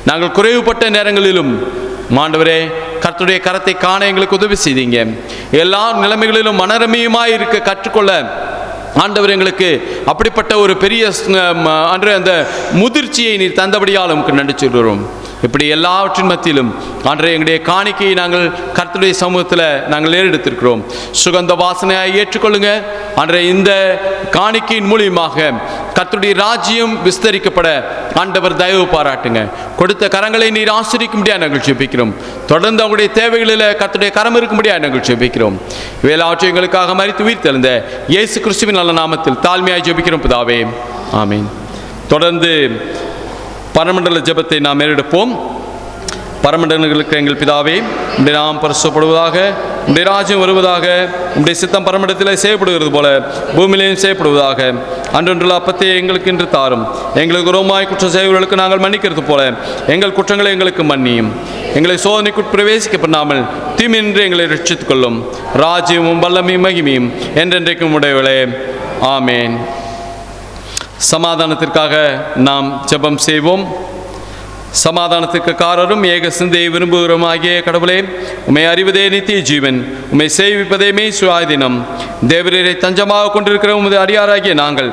நாங்கள் குறைவுபட்ட நேரங்களிலும் ஆண்டவரே கர்த்தருடைய கரத்தை காண எங்களுக்கு உதவி செய்தீங்க. எல்லா நிலைமைகளிலும் மனரமியமாய் இருக்க கற்றுக்கொள்ள ஆண்டவர் எங்களுக்கு அப்படிப்பட்ட ஒரு பெரிய அந்த முதிர்ச்சியை நீர் தந்தபடியால் உமக்கு நன்றி சொல்கிறோம். இப்படி எல்லாவற்றின் மத்தியிலும் ஆண்டவரே எங்களுடைய காணிக்கையை நாங்கள் கர்த்தருடைய சமூகத்தில் நாங்கள் ஏறெடுத்திருக்கிறோம். சுகந்த வாசனையாக ஏற்றுக்கொள்ளுங்க ஆண்டவரே. இந்த காணிக்கையின் மூலியமாக கர்த்தருடைய ராஜ்யம் விஸ்தரிக்கப்பட ஆண்டவர் தயவு பாராட்டுங்க. கொடுத்த கரங்களை நீர் ஆசீர்வதிக்கும்படியாக நாங்கள் ஜெபிக்கிறோம். தொடர்ந்து அவங்களுடைய தேவைகளில் கர்த்தருடைய கரம் இருக்கும்படியாக நாங்கள் ஜெபிக்கிறோம். இவையெல்லாவற்றை எங்களுக்காக மரித்து உயிர் தெழுந்த இயேசு கிறிஸ்துவின் நல்ல நாமத்தில் தாழ்மையாய் ஜெபிக்கிறோம் பிதாவே, ஆமீன். தொடர்ந்து பரமண்டல ஜெபத்தை நாம் ஏறெடுப்போம். பரமண்டலங்களுக்கு எங்கள் பிதாவே, உம்முடைய நாமம் பரிசுத்தப்படுவதாக, உம்முடைய ராஜ்யம் வருவதாக, உம்முடைய சித்தம் பரமண்டலத்தில் செய்யப்படுகிறது போல பூமியிலேயும் செய்யப்படுவதாக. அன்றொன்றுள்ள அப்பத்தை எங்களுக்கு இன்று தாரும். எங்களுக்கு உரமாய் குற்றம் செய்வர்களுக்கு நாங்கள் மன்னிக்கிறது போல எங்கள் குற்றங்களை எங்களுக்கு மன்னியும். எங்களை சோதனைக்குள் பிரவேசிக்க பண்ணாமல் தீமின்றி எங்களை ரட்சித்துக் கொள்ளும். ராஜ்யமும் வல்லமையும் மகிமையும் என்றென்றைக்கும் உடையவளே, ஆமேன். சமாதானத்திற்காக நாம் ஜெபம் செய்வோம். சமாதானத்திற்கு காரரும் ஏக சிந்தையை விரும்புகிறோம் ஆகிய கடவுளே, உம்மை அறிவதே நித்திய ஜீவன், உம்மை சேவிப்பதே மெய் சுயாதீனம். தேவரீரை தஞ்சமாக கொண்டிருக்கிற உமது அடியாராகிய நாங்கள்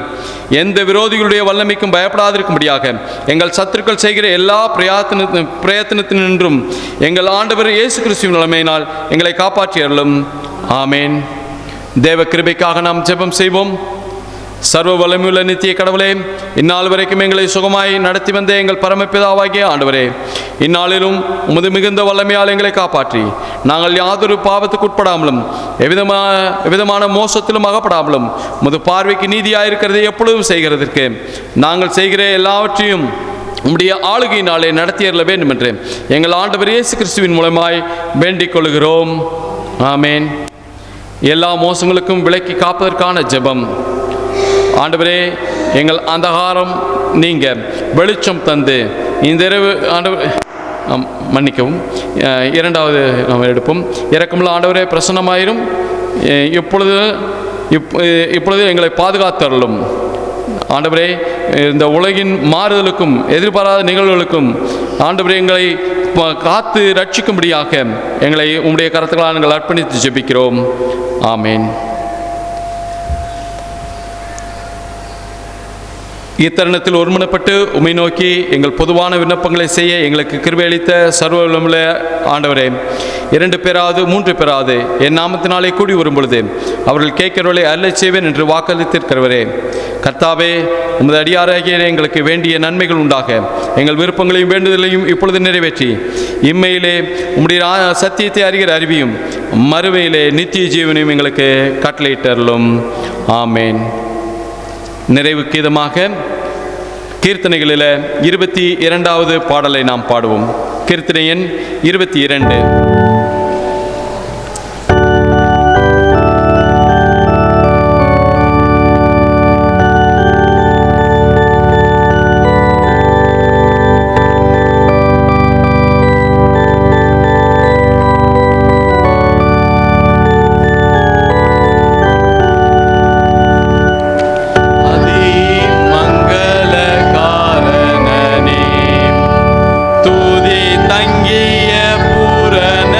எந்த விரோதிகளுடைய வல்லமைக்கும் பயப்படாதிருக்கும்படியாக எங்கள் சத்துருக்கள் செய்கிற எல்லா பிரயத்தனத்தினின்றும் எங்கள் ஆண்டவர் இயேசு கிறிஸ்துவின் நிலைமையினால் எங்களை காப்பாற்றி அருளும். ஆமேன். தேவ கிருபைக்காக நாம் ஜெபம் செய்வோம். சர்வ வல்லமையுள்ள நித்திய கடவுளே, இந்நாள் வரைக்கும் எங்களை சுகமாய் நடத்தி வந்த எங்கள் பரமபிதாவாகிய ஆண்டவரே, இந்நாளிலும் உமது மிகுந்த வல்லமையால் எங்களை காப்பாற்றி நாங்கள் யாதொரு பாவத்துக்கு உட்படாமலும் எவ்விதமான மோசத்திலும் அகப்படாமலும் உமது பார்வைக்கு நீதியாயிருக்கிறதை எப்பொழுதும் செய்கிறதற்கு நாங்கள் செய்கிற எல்லாவற்றையும் உம்முடைய ஆளுகையினாலே நடத்தியறல வேண்டும் என்று எங்கள் ஆண்டவர் இயேசு கிறிஸ்துவின் மூலமாய் வேண்டிக் கொள்கிறோம். ஆமேன். எல்லா மோசங்களுக்கும் விலக்கி காப்பதற்கான ஜெபம். ஆண்டவரே, எங்கள் அந்தகாரம் நீங்க வெளிச்சம் தந்து இந்த இரவு ஆண்டவர் மன்னிக்கவும். இரண்டாவது நாம் எடுப்போம். இரக்கமுள்ள ஆண்டவரே, பிரசன்னமாயிரும். இப்பொழுது எங்களை பாதுகாத்தருளும். ஆண்டவரே, இந்த உலகின் மாறுதலுக்கும் எதிர்பாராத நிகழ்வுகளுக்கும் ஆண்டவரே எங்களை காத்து ரட்சிக்கும்படியாக எங்களை உம்முடைய கரத்துக்களால் நாங்கள் அர்ப்பணித்து ஜெபிக்கிறோம். ஆமேன். இத்தருணத்தில் ஒருமனப்பட்டு உம்மை நோக்கி எங்கள் பொதுவான விண்ணப்பங்களை செய்ய எங்களுக்கு கிருபை அளித்த சர்வ வல்லமையுள்ள ஆண்டவரே, 2 பேராவது 3 பேராவது என் நாமத்தினாலே கூடி வரும் பொழுது அவர்கள் கேட்கிறவர்களை அருளச் செய்வேன் என்று வாக்களித்திருக்கிறவரே, கர்த்தாவே, உமது அடியாராகிய எங்களுக்கு வேண்டிய நன்மைகள் உண்டாக எங்கள் விருப்பங்களையும் வேண்டுதலையும் இப்பொழுது நிறைவேற்றி இம்மையிலே உம்முடைய சத்தியத்தை அறிகிற அறிவியும் மறுமையிலே நித்திய ஜீவனையும் எங்களுக்கு கட்டளையிட்டருளும். ஆமேன். நிறைவு கீதமாக கீர்த்தனைகளில் 22வது பாடலை நாம் பாடுவோம். கீர்த்தனை எண் 22. தங்கிய பூரண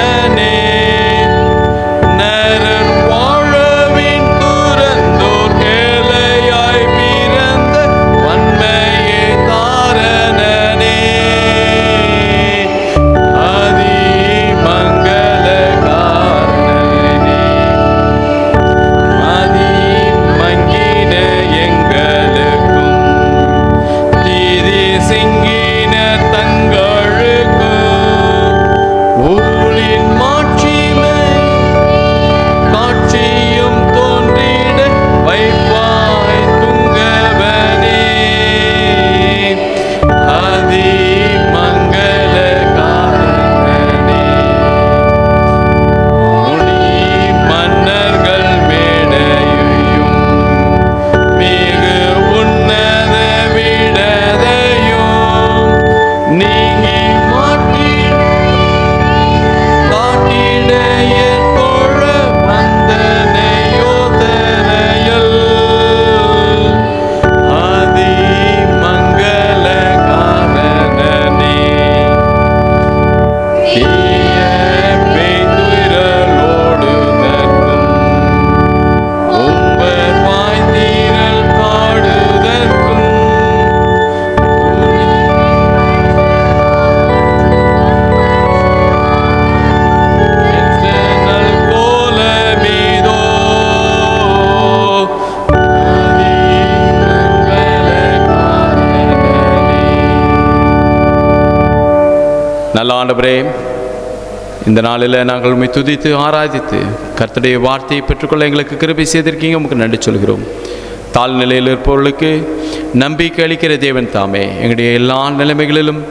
நல்ல ஆண்டவரே, இந்த நாளில் நாங்கள் உம்மை துதித்து ஆராதித்து கர்த்தருடைய வார்த்தையை பெற்றுக்கொள்ள எங்களுக்கு கிருபை செய்திருக்கீங்க. உங்களுக்கு நன்றி சொல்கிறோம். தாழ்நிலையில் இருப்பவர்களுக்கு நம்பிக்கை அளிக்கிற தேவன் தாமே எங்களுடைய எல்லா நிலைமைகளிலும்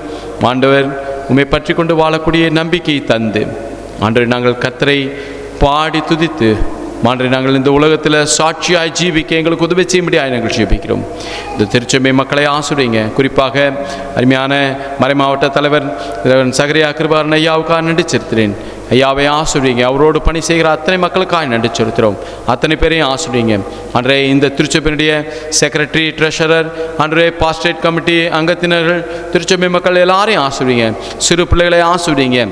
ஆண்டவர் உம்மை பற்றி கொண்டு வாழக்கூடிய நம்பிக்கையை தந்து ஆண்டவர் நாங்கள் கர்த்தரை பாடி துதித்து ஆண்டவரே நாங்கள் இந்த உலகத்தில் சாட்சியாய் ஜீவிக்க எங்களுக்கு உதவி செய்யும்படியாக நாங்கள் ஜீவிக்கிறோம். இந்த திருச்சபை மக்களை ஆசிரியங்க. குறிப்பாக அருமையான மறைமாவட்ட தலைவர் சகரியா கிருபாரன் ஐயாவுக்காக நன்றி செலுத்துகிறேன். ஐயாவை ஆசிரியங்க. அவரோடு பணி செய்கிற அத்தனை மக்களுக்காக நன்றி செலுத்துகிறோம். அத்தனை பேரையும் ஆசிரியங்க. அன்றே இந்த திருச்சபையினுடைய செக்ரட்டரி, ட்ரெஷரர், அன்றே பாஸ்டேட் கமிட்டி அங்கத்தினர்கள், திருச்சபை மக்கள் எல்லாரையும் ஆசிரியங்க. சிறு பிள்ளைகளை ஆசிரியங்க.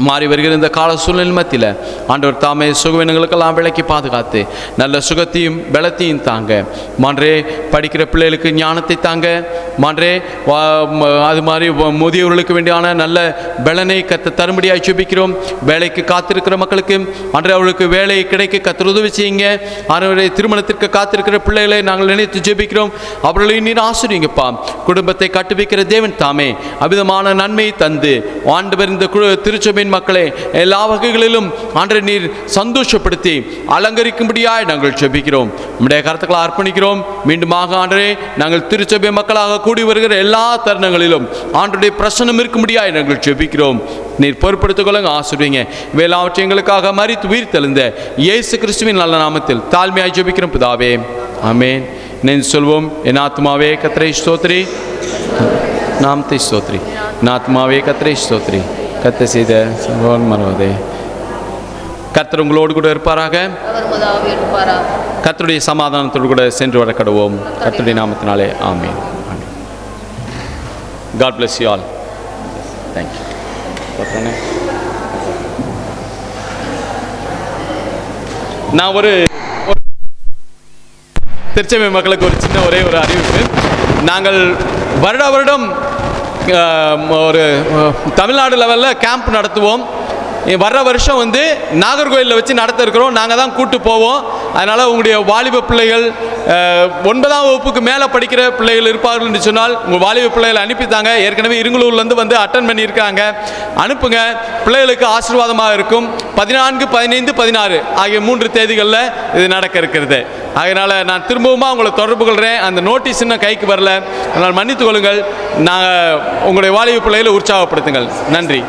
மாறி வருகிற இந்த கால சூழ்நிலை மத்தியில் ஆண்டவர் தாமே சுகவீனங்களுக்கெல்லாம் விளக்கி பாதுகாத்து நல்ல சுகத்தையும் பலத்தையும் தாங்க. மான்றே படிக்கிற பிள்ளைகளுக்கு ஞானத்தை தாங்க. மான்றே அது மாதிரி முதியவர்களுக்கு வேண்டியான நல்ல பலனை கத்த தரும்படியாக ஜெபிக்கிறோம். வேலைக்கு காத்திருக்கிற மக்களுக்கு அன்றே அவர்களுக்கு வேலை கிடைக்க கத்தர் உதவி செய்யுங்க. அவருடைய திருமணத்திற்கு காத்திருக்கிற பிள்ளைகளை நாங்கள் நினைத்து ஜெபிக்கிறோம். அவர்களை நீர் ஆசிரியங்கப்பா. குடும்பத்தை கட்டுவிக்கிற தேவன் தாமே அவிதமான நன்மையை தந்து ஆண்டவர் இந்த திருச்சபை மக்களை எல்லா வகைகளிலும் ஆண்டவரே நீர் சந்தோஷப்படுத்தி அலங்கரிக்கும்படியாய் நாங்கள் ஜெபிக்கிறோம். நம்முடைய கருத்துக்களை அர்ப்பணிக்கிறோம். மீண்டுமாக ஆண்டவரே நாங்கள் திருச்சபை மக்களாக கூடி வருகிற எல்லா தருணங்களிலும் ஆண்டவருடைய பிரசன்னம் இருக்கும்படியாய் நாங்கள் ஜெபிக்கிறோம். நீர் பொறுப்படுத்திக் கொள்ளுங்க, ஆசிரியங்க. வேளாவற்றை எங்களுக்காக மரித்து உயிர் தெழுந்த இயேசு கிறிஸ்துவின் நல்ல நாமத்தில் தாழ்மையாய் ஜெபிக்கிறோம் பிதாவே, ஆமென். நினைந்து சொல்வோம். என் ஆத்மாவே கர்த்தரை ஸ்தோத்திரி, நாமத்தை ஸ்தோத்திரி. என் ஆத்மாவே கர்த்தரை ஸ்தோத்திரி, கர்த்தர் செய்த மறவாதே. கர்த்தர் உங்களோடு கூட இருப்பாராக. கர்த்தருடைய சமாதானத்தோடு கூட சென்று வர கடவோம். கர்த்தருடைய நாமத்தினாலே ஆமென். God bless you all. Thank you. நான் ஒரு திருச்சபை மக்களுக்கு ஒரு சின்ன ஒரே ஒரு அறிவிப்பு. நாங்கள் வருடம் ஒரு தமிழ்நாடு லெவலில் கேம்ப் நடத்துவோம். வர்ற வருஷம் நாகர்கோயிலில் வச்சு நடத்த இருக்கிறோம். நாங்கள் தான் கூட்டு போவோம். அதனால் உங்களுடைய வாலிப பிள்ளைகள் 9ஆம் வகுப்புக்கு மேலே படிக்கிற பிள்ளைகள் இருப்பார்கள் என்று சொன்னால் உங்கள் வாலிப பிள்ளைகளை அனுப்பித்தாங்க. ஏற்கனவே இருங்கலூர்லேருந்து அட்டன் பண்ணியிருக்காங்க. அனுப்புங்க. பிள்ளைகளுக்கு ஆசீர்வாதமாக இருக்கும். 14, 15, 16 ஆகிய 3 தேதிகளில் இது நடக்க இருக்கிறது. அதனால் நான் திரும்பவும் உங்களை தொடர்பு கொள்கிறேன். அந்த நோட்டீஸ் இன்னும் கைக்கு வரல, அதனால் மன்னித்து கொள்ளுங்கள். நாங்கள் உங்களுடைய வாலிப பிள்ளைகளை உற்சாகப்படுத்துங்கள். நன்றி.